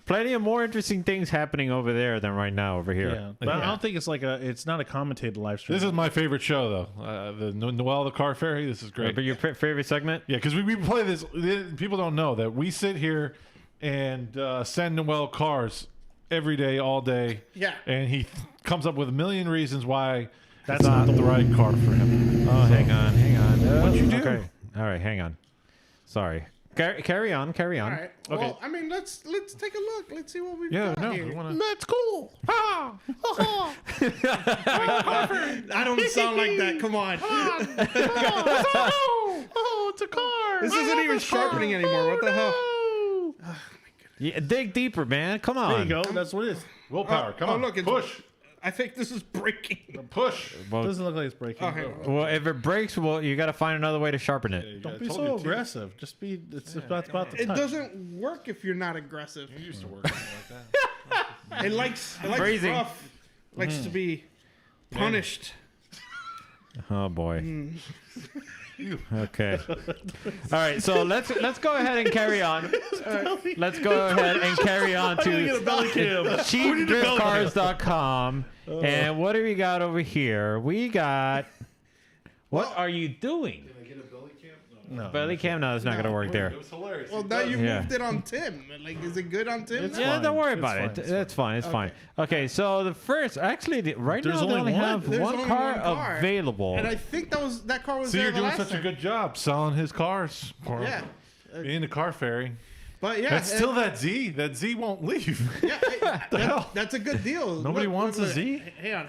plenty of more interesting things happening over there than right now over here. Yeah, but I don't think it's like it's not a commentated live stream. This is my favorite show, though. The Noel the Car Ferry. This is great. But your favorite segment? Yeah, because we play this. People don't know that we sit here and send Noel cars every day, all day. Yeah. And he comes up with a million reasons why that's not the right car for him. Oh, hang on. What'd you do? Okay. All right, hang on. Sorry. Carry on. All right. Okay. Well, I mean, let's take a look. Let's see what we've Yeah, got no, here. we want to. Let's go. I don't sound like that. Come on. Oh, it's a car. This isn't even sharpening anymore. What the hell? Oh, my Yeah, dig deeper, man. Come on. There you go. That's what it is. Willpower. Come on. Look, Push. I think this is breaking. Push. Well, Doesn't look like it's breaking. Okay. well, if it breaks, well, you got to find another way to sharpen it. Don't be so aggressive. Just be. It's about the It touch. doesn't work if you're not aggressive. You used to work like that. It likes Phrasing. rough. Likes to be punished. Oh boy. Okay. All right. So let's go ahead and carry on. Let's go ahead and carry on Get a to belly cam. cheapdriftcars.com. And what do we got over here? We got. What are you doing? No. Belly cam? No, it's not gonna work there. It was hilarious. Well, now you Yeah. moved it on Tim. Like, is it good on Tim? It's now? Yeah, fine. don't worry It's about fine. it. It's That's fine. It's fine. Okay, so the first, actually, right There's now they only only one? have There's one only car one car. available. And I think that car was See, there you're the doing last such a time. good job selling his cars. For Yeah. Being the car fairy. But yeah, That's still that Z. That Z won't leave. yeah, hell? that's a good deal. Nobody wants a Z? Hang on.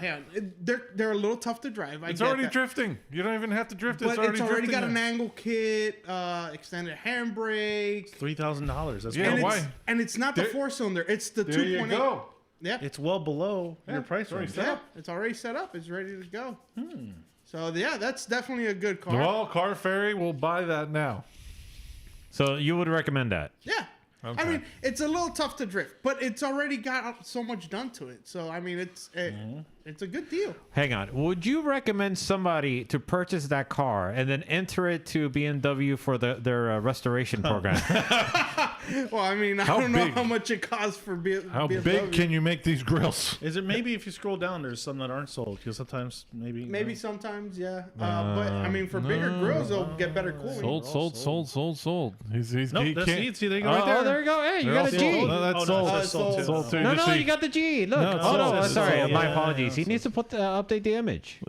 They're a little tough to drive. It's already drifting. You don't even have to drift. But it's already drifting got an now. angle kit, extended handbrake. $3,000. That's Yeah, And well, why? it's not the There- 4-cylinder. It's the There you 2.8. go. Yeah, it's well below your price it's already range. set yeah, up. it's already set up. It's ready to go. So yeah, that's definitely a good car. Well, Car Fairy will buy that now. So you would recommend that? Yeah. Okay. I mean, it's a little tough to drift, but it's already got so much done to it. So I mean, it's a good deal. Hang on. Would you recommend somebody to purchase that car and then enter it to BMW for their restoration program? Well, I mean, I How don't know big? how much it costs for How BMW. big can you make these grills? Is it maybe if you scroll down, there's some that aren't sold? Because sometimes maybe. Sometimes, yeah. But I mean, for bigger grills, they'll get better cooling. Sold. He's Nope, he that's can't- it. See, they go right there. Oh, there you go. Hey, you They're got all a G. sold. No, that's Oh, sold. no, it says sold too. Sold too. No, You no, see- you got the G. Look. No, it's Oh, sold. no, It's sorry. sold. My Yeah, apologies. yeah, He needs to update the image.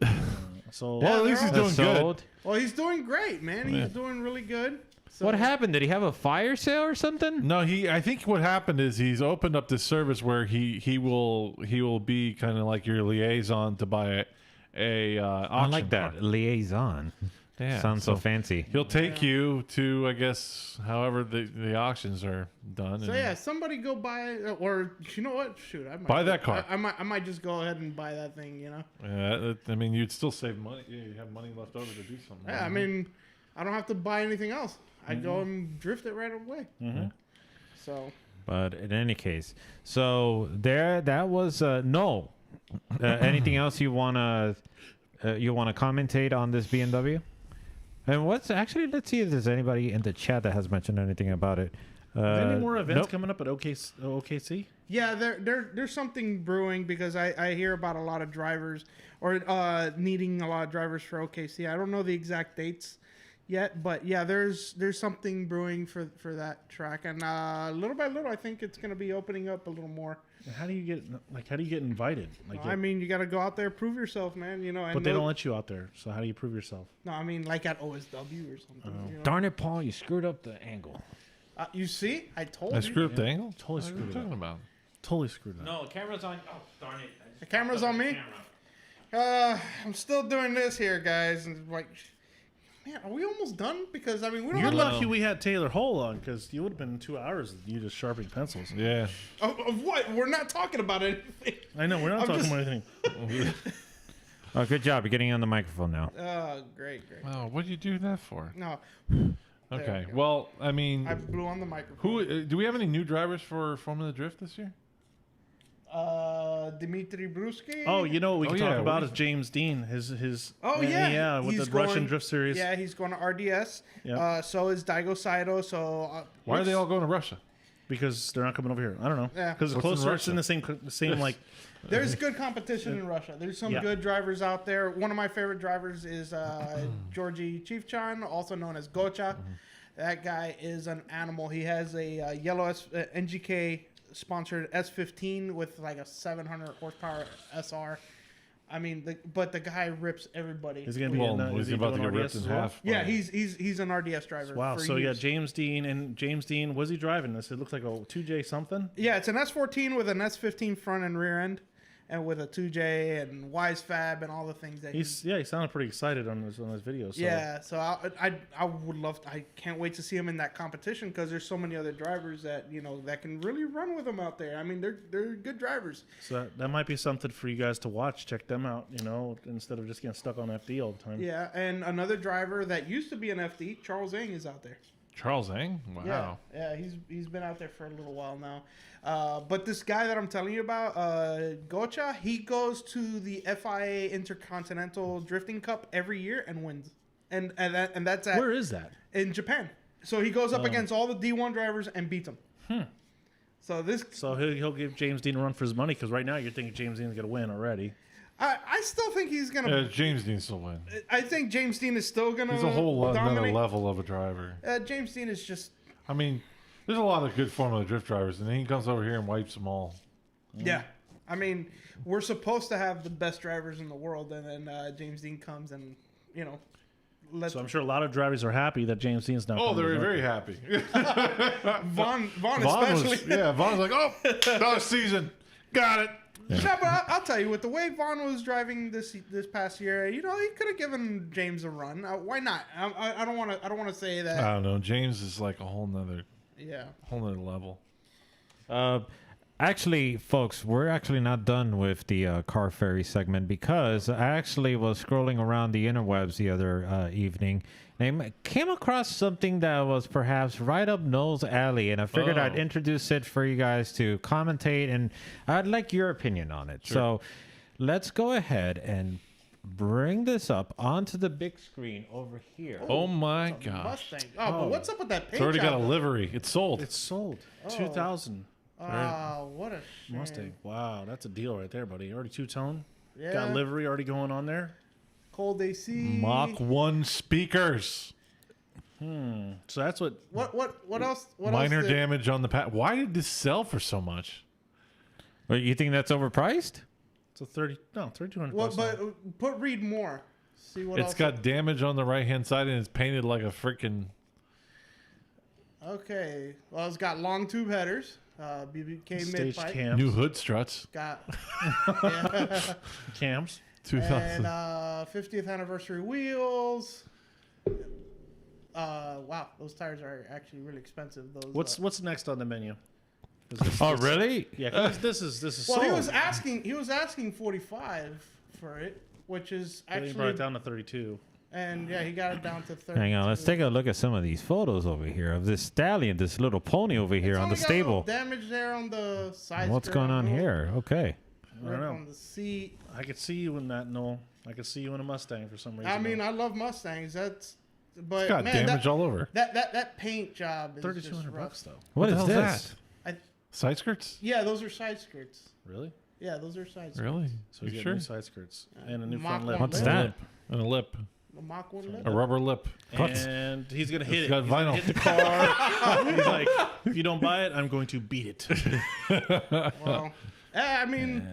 So Well, at least he's doing That's good. sold. Well, he's doing great, man. He's doing really good. So, What happened? Did he have a fire sale or something? No, I think what happened is he's opened up this service where he will be kind of like your liaison to buy a auction I like car. that. Liaison. Yeah, Sounds so fancy. He'll take you to, I guess, however the auctions are done. So and- yeah, somebody go buy, or you know what? Shoot, I might Buy that car. I might just go ahead and buy that thing. You know. I mean, you'd still save money. Yeah, you have money left over to do something. Yeah, I mean, I don't have to buy anything else. I go and drift it right away. So But in any case, so that was no. Anything else you wanna commentate on this BMW? And let's see if there's anybody in the chat that has mentioned anything about it. any more events nope. coming up at OKC? yeah, there's something brewing because I hear about a lot of drivers or needing a lot of drivers for OKC. I don't know the exact dates yet, but yeah, there's something brewing for that track, and little by little, I think it's gonna be opening up a little more. And how do you get invited? Like, I mean, you got to go out there, prove yourself, man. You know, and but they don't let you out there. So how do you prove yourself? No, I mean, like at OSW or something. You know? Darn it, Paul! You screwed up the angle. You see, I told I you. screwed up the angle. Totally What are screwed you it talking up. about? Totally screwed it up. No, camera's on. Oh, darn it! The camera's on me. I'm still doing this here, guys, and like, man, are we almost done? Because I mean, we don't. You're have lucky we had Taylor Hole on because you would have been 2 hours of you just sharpening pencils. Yeah. Of what? We're not talking about anything. I know we're not I'm talking just- about anything. Oh, good job! You're getting on the microphone now. Oh, great. Oh, what do you do that for? No, Okay. we go. Well, I mean, I blew on the microphone. who do we have any new drivers for Formula Drift this year? Dimitri Bruski. Oh, you know what we Oh, can yeah, talk what about is- is James Dean. His Oh yeah, yeah, with He's the Russian going- Drift Series. Yeah, he's going to RDS. Yep. So is Daigo Saito. So Why are they all going to Russia? Because they're not coming over here. I don't know. Yeah. Because it's What's in closer. It's in Russia? the same like. There's good competition in Russia. There's some Yeah. good drivers out there. One of my favorite drivers is Georgi Chivchan, also known as Gocha. That guy is an animal. He has a yellow NGK sponsored S15 with like a 700 horsepower SR. I mean, but the guy rips everybody. Is he gonna be? Well, is he's he about to doing get RDS ripped in as well? half. Yeah, he's an RDS driver. Wow. for So you got years. James Dean and James Dean. Was he driving this? It looks like a 2J something. Yeah, it's an S14 with an S15 front and rear end, and with a 2J and Wisefab and all the things that he sounded pretty excited on his videos. So. Yeah, so I would love I can't wait to see him in that competition because there's so many other drivers that that can really run with him out there. I mean, they're good drivers. So that might be something for you guys to watch. Check them out, instead of just getting stuck on FD all the time. Yeah, and another driver that used to be an FD, Charles Eng, is out there. Charles Eng? Wow. Yeah, he's been out there for a little while now. But this guy that I'm telling you about, Gocha, he goes to the FIA Intercontinental Drifting Cup every year and wins. And that's at Where is that? in Japan. So he goes up against all the D1 drivers and beats them. So he'll give James Dean a run for his money because right now you're thinking James Dean's gonna win already. I still think he's gonna. James Dean still win. I think James Dean is still gonna. He's a whole another dominate. level of a driver. James Dean is just. I mean, there's a lot of good Formula Drift drivers, and then he comes over here and wipes them all. Yeah, I mean, we're supposed to have the best drivers in the world, and then James Dean comes and So I'm sure a lot of drivers are happy that James Dean's not. Oh, they're very happy. Vaughn Vaughn especially. Vaughn's like, oh, another season, got it. No, but I'll tell you, with the way Vaughn was driving this past year, he could have given James a run. Why not? I don't want to say that. I don't know. James is like a whole nother level. Actually, folks, we're actually not done with the car ferry segment because I actually was scrolling around the interwebs the other evening and I came across something that was perhaps right up Noel's alley, and I figured I'd introduce it for you guys to commentate, and I'd like your opinion on it. Sure. So let's go ahead and bring this up onto the big screen over here. Oh my gosh. Mustang. But what's up with that paint It's already got a job? livery. It's sold. It's sold. 2000 What a shame. Mustang. Wow, that's a deal right there, buddy. Already two-tone. Yeah. Got livery already going on there. Cold AC. Mach 1 speakers. So that's what. What else? What Minor else damage on the Why did this sell for so much? But you think that's overpriced? It's a 3,200. Well, bucks but read more. See what It's else. got damage on the right hand side and it's painted like a freaking. Okay. Well, it's got long tube headers. BBK Stage mid-pipe. cams. New hood struts. Got Cams. 2000. and 50th anniversary wheels. Wow, those tires are actually really expensive. Those. What's next on the menu? Oh, really? Yeah, 'cause this is Well, sold. he was asking 45 for it, which is But he actually brought it down to 32. and yeah, he got it down to 30. Hang on, let's take a look at some of these photos over here of this stallion, this little pony over here on the stable. Damage there on the side. What's going on here? Okay. I don't know. On the seat. I could see you in that, Noel. I could see you in a Mustang for some reason. I mean, I love Mustangs. But It's got man, damage all over. that paint job is 3,200 just rough. bucks though. What the is hell's this? that? Side skirts? Yeah, those are side skirts. Really? Yeah, those are side skirts. Really? So You he's sure? got new side skirts and a new Mach front lip. one What's lip. that? And a lip. The Mach 1 lip. A rubber lip. And he's gonna hit It's it. got He's gonna vinyl. hit the car. He's like, if you don't buy it, I'm going to beat it. Well, I mean,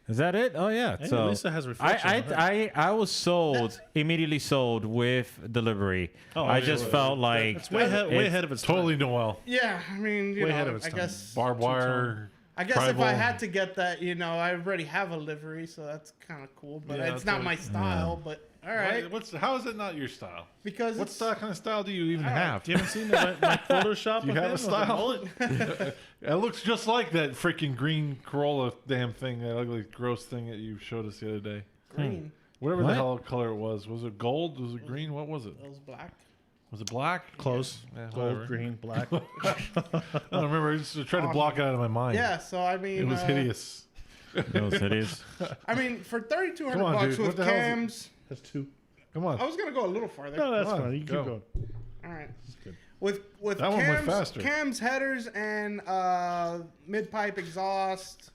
Is that it? Oh yeah. Hey, so Lisa has reflection on her. I was sold immediately sold with delivery. Oh, I yeah, just yeah, felt like It's way ahead of its Totally time. Noel. yeah, I mean, Way ahead of its I time. guess. Barbed wire. I guess if tribal. I had to get that, I already have a livery, so that's kind of cool. But Yeah, it's that's not what- my style. But all right, How is it not your style? because What it's kind of style do you even have? You haven't seen my Photoshop? You of have him a with the style? mullet? It looks just like that freaking green Corolla damn thing, that ugly gross thing that you showed us the other day. green. Whatever What? the hell color it was. Was it gold? Was it green? What was it? It was black. Was it black? Close. Yeah, Gold, whatever. green, black. I don't remember. I just tried to block it out of my mind. Yeah, so I mean, It was hideous. those cities. I mean, for 3,200 Come on, bucks dude. with What the hell is it? cams, That's two. Come on. I was gonna go a little farther. No, that's Come on, fine. You can go. keep going. All right. good. With That one went cams, faster. cams, headers, and mid-pipe exhaust.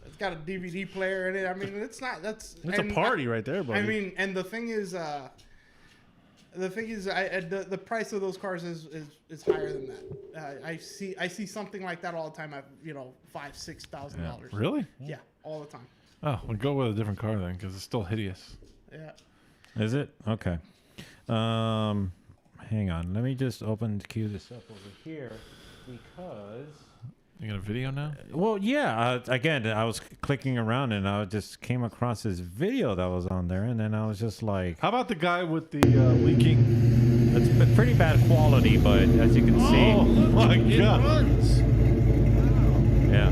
It's got a DVD player in it. I mean, it's not. That's It's a party right there, buddy. I mean, and the thing is, the price of those cars is higher than that. I see something like that all the time at $5,000-$6,000. Really? Yeah, all the time. Oh, we'll go with a different car then, because it's still hideous. Yeah. Is it? Okay. Hang on. Let me just cue this up over here because You got a video now? Well, yeah. Again, I was clicking around and I just came across this video that was on there, and then I was just like, How about the guy with the leaking? it's pretty bad quality, but as you can Oh see, my It god! runs. yeah.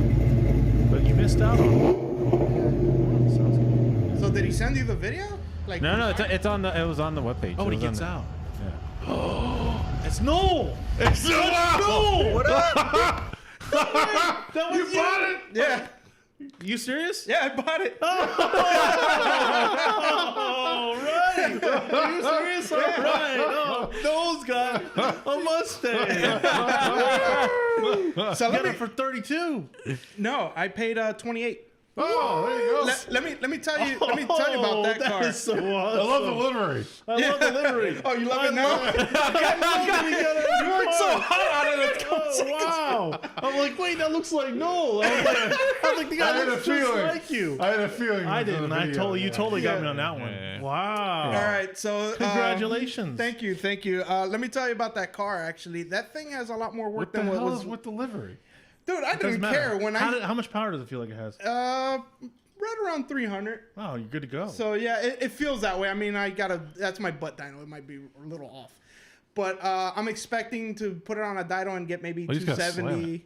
But you missed out on it. Sounds good. So did he send you the video? Like No, it's on the. It was on the webpage. Oh, It when he was on gets the- out. Yeah. It's Noel. It's Noel. What up? That was You bought it? Yeah. You serious? Yeah, I bought it. All right. Are you serious? All right. Oh, Noel's got a Mustang. So Got let it me. for 32. No, I paid 28. Oh, there you go. Let me tell you about that car. That is so awesome. I love the livery. I love the livery. Oh, you love it now? You worked so hard on it. Oh, wow. I'm like, wait, that looks like Noel. I was like the guy I had a looks just feeling. like you. I had a feeling. I it was in didn't. the I video, totally, you yeah. totally got me Yeah. on that one. Yeah. Wow. All right, so Congratulations. Thank you. Let me tell you about that car. Actually, that thing has a lot more work What the than what hell was. is with the livery? Dude, I Doesn't didn't matter. care when How much power does it feel like it has? right around 300. Wow, you're good to go. So yeah, it feels that way. I mean, that's my butt dyno. It might be a little off, but I'm expecting to put it on a dyno and get maybe Oh, you just gotta 270.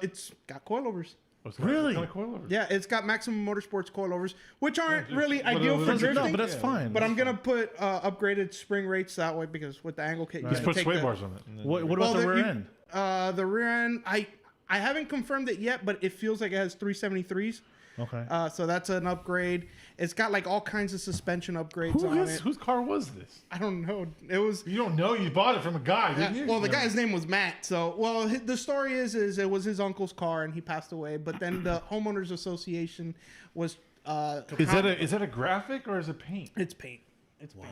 It's got coilovers. Really? What kind of coilovers? Yeah, it's got Maximum Motorsports coilovers, which aren't just- really but ideal it for was- drifting. no, but that's fine. But I'm gonna put upgraded spring rates that way because with the angle kit, you Just can put take sway the- bars on it. and then- What about Well, the the- rear you- end? The rear end, I haven't confirmed it yet, but it feels like it has 373s. Okay. So that's an upgrade. It's got like all kinds of suspension upgrades on it. Whose car was this? I don't know. It was. You don't know. You bought it from a guy, didn't you? Well, the guy's name was Matt. So, well, the story is it was his uncle's car and he passed away. But then the homeowners association was. Is that a graphic or is it paint? It's paint. It's paint.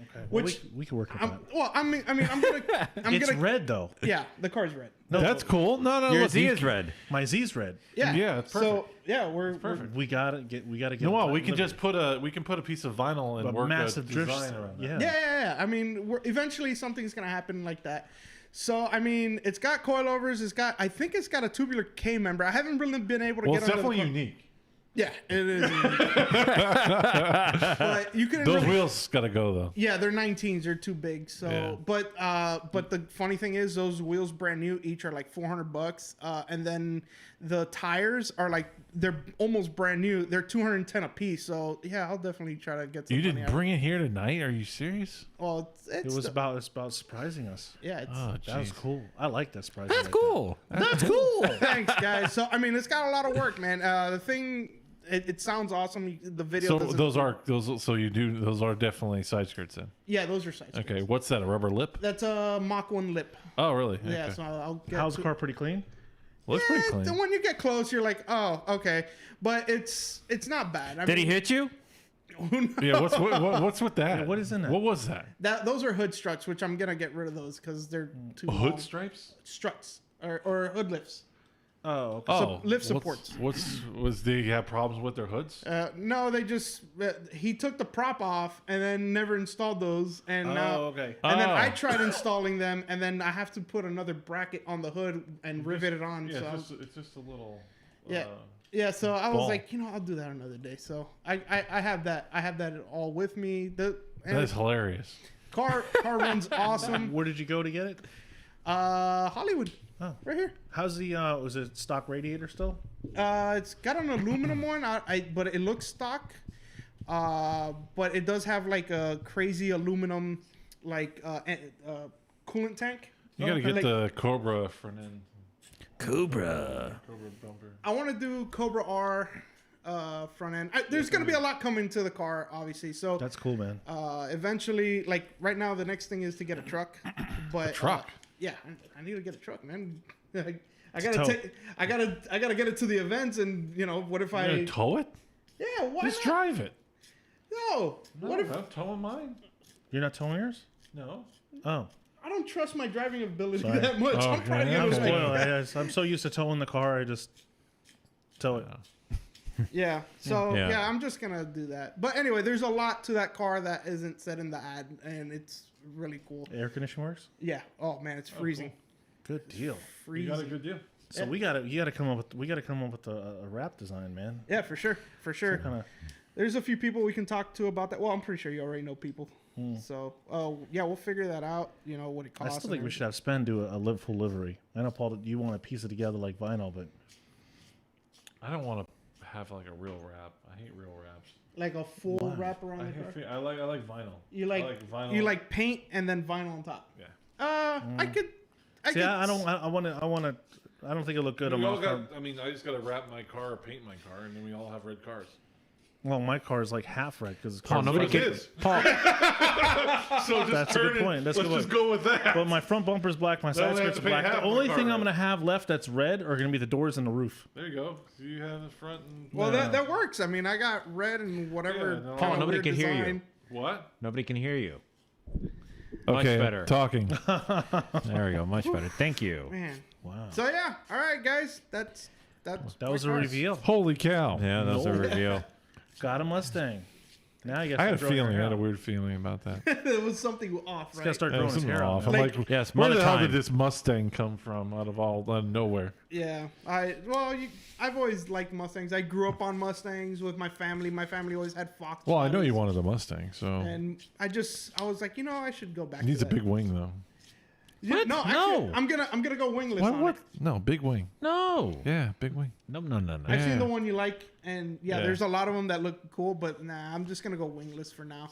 Okay. Well, Which we can work with I'm, that. well, I'm gonna. It's red though. Yeah, the car's red. No, That's cool. No, Your look, Z you- is red. my Z's red. Yeah. Yeah, it's So perfect. yeah, we're perfect. We gotta get. You know what? We can just put a piece of vinyl and a work massive a drift. design around that. Yeah. Yeah. I mean, eventually something's gonna happen like that. So I mean, it's got coilovers. I think it's got a tubular K member. I haven't really been able to Well, get it's under the definitely car. unique. Yeah, it is. But you can Those really, wheels gotta go though. yeah, they're 19s. They're too big. So, Yeah. but the funny thing is, those wheels brand new. Each are like $400, and then the tires are like they're almost brand new. They're 210 a piece. So yeah, I'll definitely try to get some. You money didn't out. bring it here tonight? Are you serious? Well, it's It's about surprising us. yeah. It's, Oh, That was jeez. cool. I like that surprise. That's cool. That's cool. Thanks, guys. So I mean, it's got a lot of work, man. The thing, it sounds awesome. The video. So doesn't- those are definitely side skirts then. Yeah, those are sides. Okay, what's that? A rubber lip? That's a Mach 1 lip. Oh, really? Yeah, Okay. so I'll get. How's to- the car? Pretty clean. Looks pretty clean. Then when you get close, you're like, oh, okay, but it's not bad. I Did he mean, hit you? Yeah, what's with that? Yeah, what is in that? What was that? those are hood struts, which I'm gonna get rid of those because they're too Hood long. stripes? Struts or hood lifts. Oh, okay. Oh, lift supports. Was they have problems with their hoods? No, they just he took the prop off and then never installed those, and now okay. and then I Oh. tried installing them, and then I have to put another bracket on the hood and rivet it on. Yeah, so it's just a little. Yeah. Yeah, so I was ball. like, I'll do that another day. So I have that. I have that all with me. And That is hilarious. car runs awesome. Where did you go to get it? Hollywood. Oh. Right here. How's the? Was it stock radiator still? It's got an aluminum one, but it looks stock. But it does have like a crazy aluminum coolant tank. You gotta get like- the Cobra front end. Cobra. Cobra bumper. I want to do Cobra R front end. There's going to be a lot coming to the car, obviously. So That's cool, man. eventually, like right now, the next thing is to get a truck. But truck? Yeah, I need to get a truck, man. I gotta tow. I gotta get it to the events, and what if You I? gonna tow it? Yeah, why Just not? drive it. No, what if I'm towing mine? You're not towing yours? No. Oh. I don't trust my driving ability Sorry. that much? Oh, I'm probably okay, gonna okay. like, Well, I'm so used to towing the car, I just tow it. yeah. So Yeah. yeah, I'm just gonna do that. But anyway, there's a lot to that car that isn't said in the ad, and it's really cool. Air conditioning works? Yeah. Oh man, it's freezing. Good deal. You got a Freezing. good deal. So you gotta come up with a wrap design, man. Yeah, for sure. Kinda, There's a few people we can talk to about that. Well, I'm pretty sure you already know people. So, yeah, we'll figure that out. You know what it I costs. still think we should have Spen do a full livery. I know, Paul, you want to piece it together like vinyl, but I don't want to have like a real wrap. I hate real wraps. like a full wrap around I the car. like vinyl. You like, I like vinyl. you like paint and then vinyl on top. Yeah. I could. see, I don't think it look good on We my all car. got, I mean, I just got to wrap my car or paint my car, and then we all have red cars. Well, my car is like half red because Paul, nobody It can. is. Paul, So just That's a turn good it- point. Let's Let's go just with- go with that. But my front bumper's black, my side only have skirt's to pay black. half The my only car thing red. I'm gonna have left that's red are gonna be the doors and the roof. There you go. So you have the front and Well, that works. I mean, I got red and whatever. Yeah, no. kinda Paul, nobody weird can hear you. design. what? nobody can hear you. Much better. Talking. There we go. Much better. Thank you. Man. Wow. So yeah, all right, guys. That That was a my cars. reveal. Holy cow! Yeah, that's a reveal. Got a Mustang. Now you I had a got to feeling. I had a weird feeling about that. it was something off, Gotta right? start That growing was his something hair off. out. I'm Like- like, Yes, where the hell monotime. did this Mustang come from out of nowhere? Yeah, I've always liked Mustangs. I grew up on Mustangs with my family. My family always had Fox. Well, I know bodies. you wanted a Mustang, so And I was like, I should go back. it needs to a that. big wing though. Yeah, What? no, actually, No. I'm gonna go wingless What? on What? it. No, big wing. No. Yeah, big wing. No. I've Yeah. seen the one you like, and yeah, Yeah. there's a lot of them that look cool, but nah, I'm just gonna go wingless for now.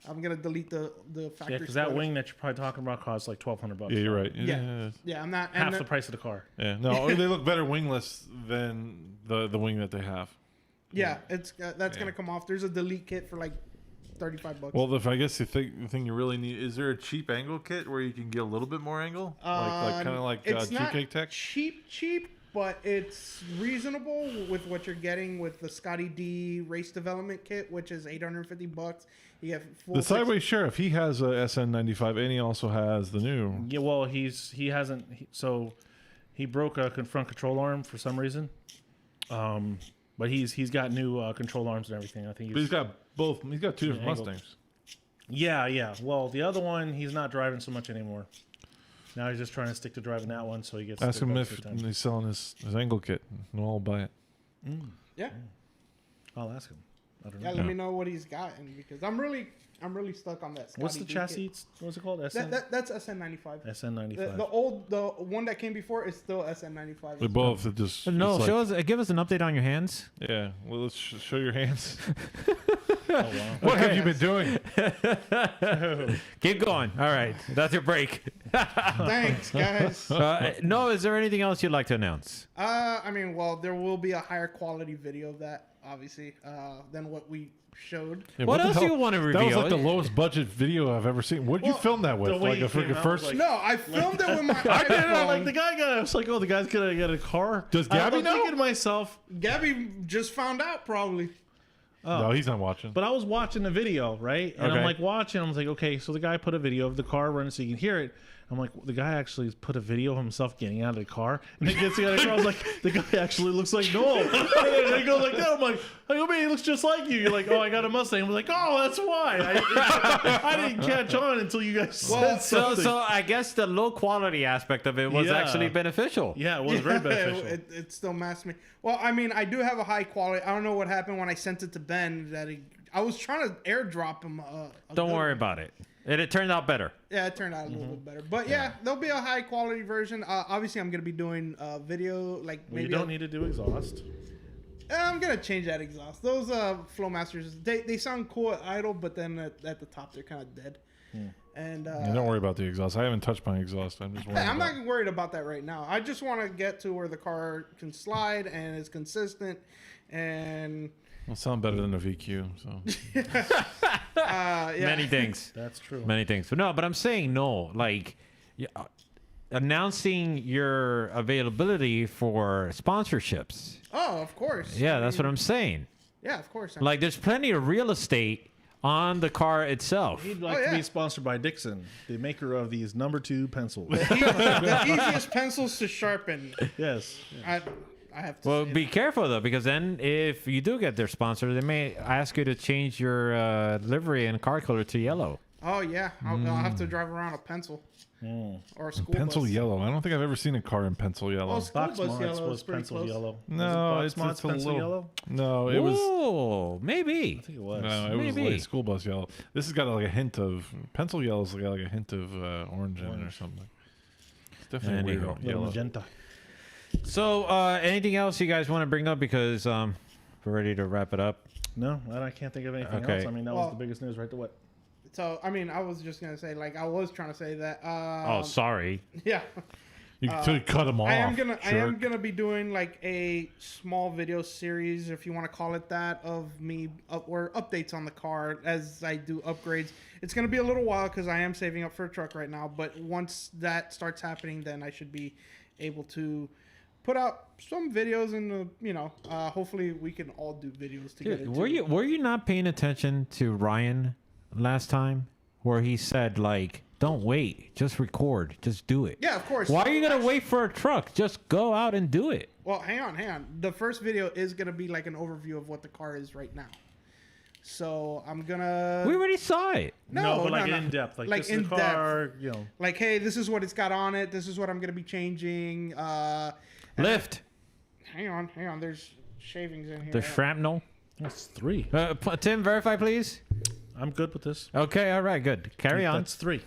I'm gonna delete the factory. Yeah, because that spoilers. wing that you're probably talking about costs like $1,200. Yeah, you're right. Yeah. Yeah, I'm not. Half And the price of the car. Yeah. No, they look better wingless than the wing that they have. yeah, it's that's gonna come off. There's a delete kit for like $35. Well, I guess the thing you really need is there a cheap angle kit where you can get a little bit more angle, like kind of like it's not GK Tech. cheap, but it's reasonable with what you're getting with the Scotty D race development kit, which is $850. You have full The Sideways Sheriff, he has a SN95, and he also has the new. Yeah, well, he broke a front control arm for some reason. But he's got new control arms and everything. I think But he's got both. He's got two different angled. Mustangs. Yeah. Well, the other one he's not driving so much anymore. Now he's just trying to stick to driving that one, so he gets. Ask to him go if two times. he's selling his angle kit, and I'll buy it. Yeah, I'll ask him. I don't yeah. know. Let me know what he's gotten because I'm really stuck on that. Scotty What's the D chassis? Kit. What's it called? SN. That's SN95. SN95. The one that came before is still SN95. We both it just No, it's show like- us. Give us an update on your hands. Yeah, well, let's show your hands. Oh, wow. What have you been doing? Keep going. All right, that's your break. Thanks, guys. No, is there anything else you'd like to announce? I mean, well, there will be a higher quality video of that, obviously, than what we showed. Yeah, What the else hell? do you want to That was reveal? like the lowest budget video I've ever seen. What did you Well, film that with? the way Like a it came freaking out first? was like- No, I filmed it with my I did iPhone. Like the guy got. I was like, oh, the guy's gonna get a car. Does Gabby I'm know? thinking to myself, Gabby just found out, probably. No, he's not watching. but I was watching the video, right? And Okay. I'm like watching. I was like, okay, so the guy put a video of the car running so you can hear it. I'm like, the guy actually put a video of himself getting out of the car, and he gets out of the car. I was like, the guy actually looks like Noel. And he goes like that. I'm like, oh man, he looks just like you. You're like, oh, I got a Mustang. I was like, oh, that's why. I didn't catch on until you guys said So, something. I guess the low quality aspect of it was Yeah. actually beneficial. Yeah, it was very beneficial. It still masked me. Well, I mean, I do have a high quality. I don't know what happened when I sent it to Ben. I was trying to airdrop him. Don't worry about it. It turned out better. Yeah, it turned out a little bit better. But yeah, there'll be a high quality version. Obviously, I'm gonna be doing video, like Well, maybe you don't need to do exhaust. I'm gonna change that exhaust. Those Flowmasters, they sound cool at idle, but then at the top they're kind of dead. And Yeah, don't worry about the exhaust. I haven't touched my exhaust. I'm just worried. I'm about not worried about that right now. I just want to get to where the car can slide and is consistent. And It'll sound better than a VQ. So yeah. Many things. That's true. Many things. But I'm saying no. Like, announcing your availability for sponsorships. Oh, of course. Yeah, that's what I'm saying. Yeah, of course. Like, there's plenty of real estate on the car itself. He'd like Oh, to yeah. be sponsored by Dixon, the maker of these number 2 pencils. the easiest pencils to sharpen. Yes. I have to Well, say be careful though, because then if you do get their sponsor, they may ask you to change your livery and car color to yellow. that. Oh yeah, I'll have to drive around a pencil. or a school Pencil bus. yellow. I don't think I've ever seen a car in pencil yellow. Oh, school Box bus mods yellow was is pretty pencil close. yellow. No, was it Box mods it's a pencil little. yellow? No, it was. Oh, maybe. I think it was. No, it was Maybe. like school bus yellow. This has got like a hint of pencil yellow's got like a hint of orange in it or something. It's definitely Anyhow. weird Little yellow. magenta. So, anything else you guys want to bring up? Because we're ready to wrap it up. No, I can't think of anything Okay. else. I mean, that Well- was the biggest news right to what? So, I mean, I was just gonna say, like, I was trying to say that. Oh, sorry. Yeah. You could cut them off. I am jerk. gonna be doing like a small video series, if you want to call it that, of me or updates on the car as I do upgrades. It's gonna be a little while because I am saving up for a truck right now. But once that starts happening, then I should be able to put out some videos, and hopefully we can all do videos together. Dude, too. were you not paying attention to Ryan last time, where he said like, "Don't wait, just record, just do it." Yeah, of course. Why are you gonna wait for a truck? Just go out and do it. Well, hang on. The first video is gonna be like an overview of what the car is right now. So I'm gonna. We already saw it. No, but like no. in depth, like, Like this is the in depth. car, you know. Like, hey, this is what it's got on it. This is what I'm gonna be changing. Lift. Hang on. There's shavings in here. The shrapnel. That's 3. Tim, verify, please. I'm good with this. Okay, all right, good. Carry on. That's 3.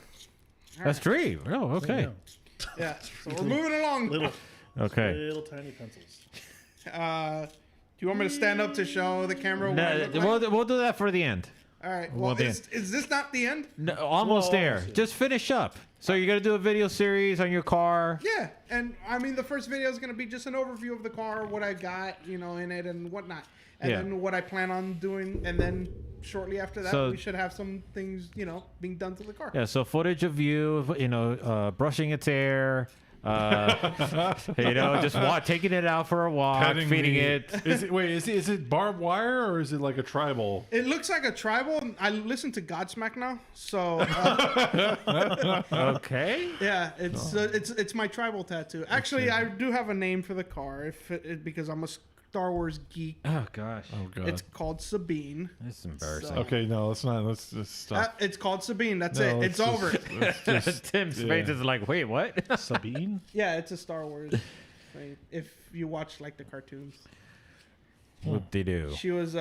That's 3. Oh, okay. Yeah. So we're moving along. Little, Okay. little tiny pencils. Do you want me to stand up to show the camera what I No, look like? we'll do that for the end. All right. well, Well, then. is this not the end? No, almost Well, there. almost, yeah. Just finish up. So you're gonna do a video series on your car. Yeah. And I mean, the first video is gonna be just an overview of the car, what I got, in it, and whatnot, and Yeah. then what I plan on doing, and then shortly after that, So- we should have some things, being done to the car. Yeah. So footage of you, brushing its hair. Just taking it out for a walk, Petting feeding me. it. Is it barbed wire or is it like a tribal? It looks like a tribal. I listen to Godsmack now, so Okay. yeah, it's my tribal tattoo. Actually, I do have a name for the car, because I'm a Star Wars geek. Oh gosh. Oh god. It's called Sabine. This is embarrassing. Okay, no, let's not. Let's just stop. It's called Sabine. That's No, it. let's It's just- over. let's just- Tim's face is like, wait, what? Sabine? Yeah, it's a Star Wars thing. If you watch like the cartoons, What they do? she was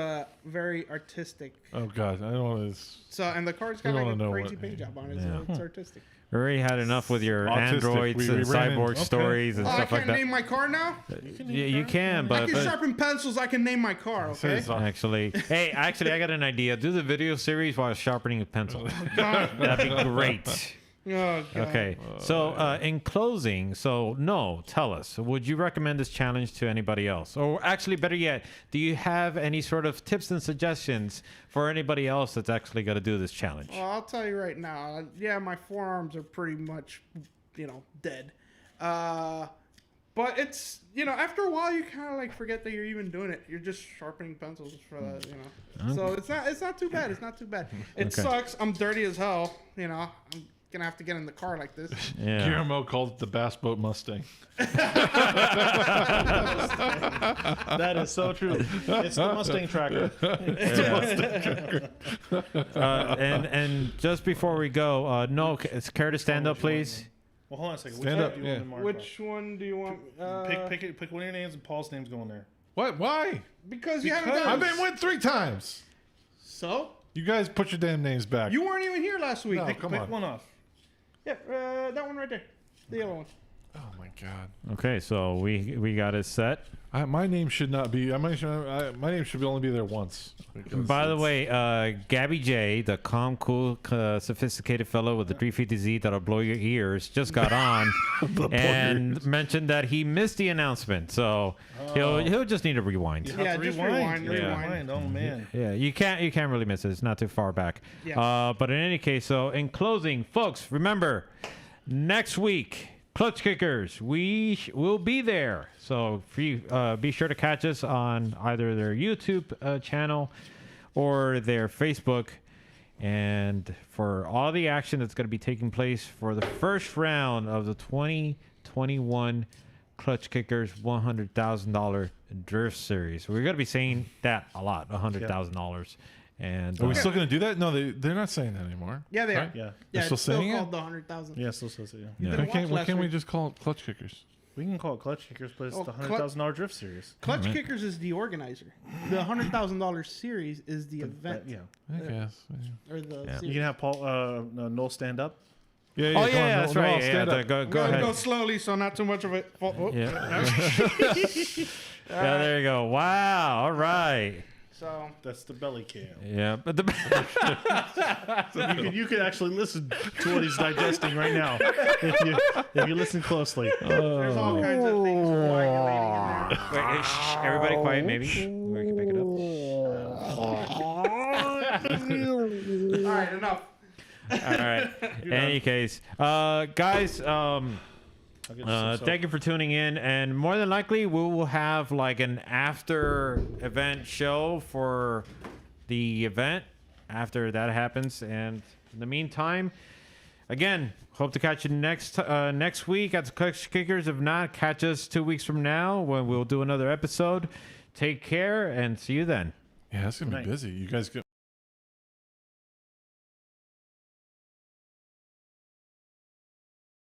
very artistic. oh god, I don't want to. So, and the car's got We like wanna a know crazy what- paint job on it. Yeah. So it's artistic. We already had enough with your Autistic. androids and We ran in- cyborg okay. stories and Oh, I stuff like can't that. name my car now. Yeah, you can, I but, can sharpen pencils. I can name my car. Okay. Says, actually, I got an idea. Do the video series while sharpening a pencil. That'd be great. Oh, God. Okay, so in closing, tell us, would you recommend this challenge to anybody else? Or actually, better yet, do you have any sort of tips and suggestions for anybody else that's actually going to do this challenge? Well, I'll tell you right now. Yeah, my forearms are pretty much, dead. But it's, after a while, you kind of like forget that you're even doing it. You're just sharpening pencils for that, So it's not too bad. It's not too bad. It Okay. sucks. I'm dirty as hell. I'm gonna have to get in the car like this. Yeah. Guillermo called it the Bass Boat Mustang. That is so true. It's the Mustang tracker. And just before we go, care to stand up, please? Well, hold on a second. Stand Which up, one do you yeah. want to mark Which one do you want? Pick one of your names and Paul's name's going there. What? Why? Because you haven't done I've it. been win 3 times. So? You guys put your damn names back. You weren't even here last week. No. Pick- Come Pick on. one off. Yeah, that one right there. The yellow one. Oh my god. Okay, so we got it set. My name should not be. My name should only be there once. because By the it's- way, Gabby J, the calm, cool, sophisticated fellow with the 350Z that'll blow your ears, just got on and mentioned that he missed the announcement. So he'll just need to rewind. Yeah, just rewind. Rewind. Oh man. Yeah, you can't really miss it. It's not too far back. Yeah. But in any case, so in closing, folks, remember next week, Klutch Kickers, we will be there. So be sure to catch us on either their YouTube channel or their Facebook. And for all the action that's going to be taking place for the first round of the 2021 Klutch Kickers $100,000 Drift Series. We're going to be saying that a lot, $100,000. And Are we still going to do that? No, they're not saying that anymore. Yeah, they are. right? Yeah. Yeah, They're still it's still saying it? called the 100,000. Yeah, so yeah. Yeah. didn't Why can't, watch why last can't we week. just call it Clutch Kickers? We can call it Clutch Kickers, but it's Oh, the $100,000 drift series. Clutch Alright. Kickers is the organizer. The $100,000 series is the event. Yeah. I guess. Or the Yeah. You series. can have Paul Noel stand up. Yeah, Oh come on, yeah, that's Noel, right. Yeah, stand up. go I'm gonna ahead. go slowly, so not too much of it. Oh. Yeah. Yeah, there you go. Wow. All right. So That's the belly cam. Yeah, but the You could actually listen to what he's digesting right now if you listen closely. there's all kinds of things coagulating in there. wait, shh, everybody quiet. Maybe we can pick it up. All right, enough. All right. In any case, guys, I'll get some soap. thank you for tuning in, and more than likely we will have like an after event show for the event after that happens. And in the meantime, again, hope to catch you next week at the Klutch Kickers. If not, catch us 2 weeks from now when we'll do another episode. Take care and see you then. Yeah, that's going to be Night. busy. You guys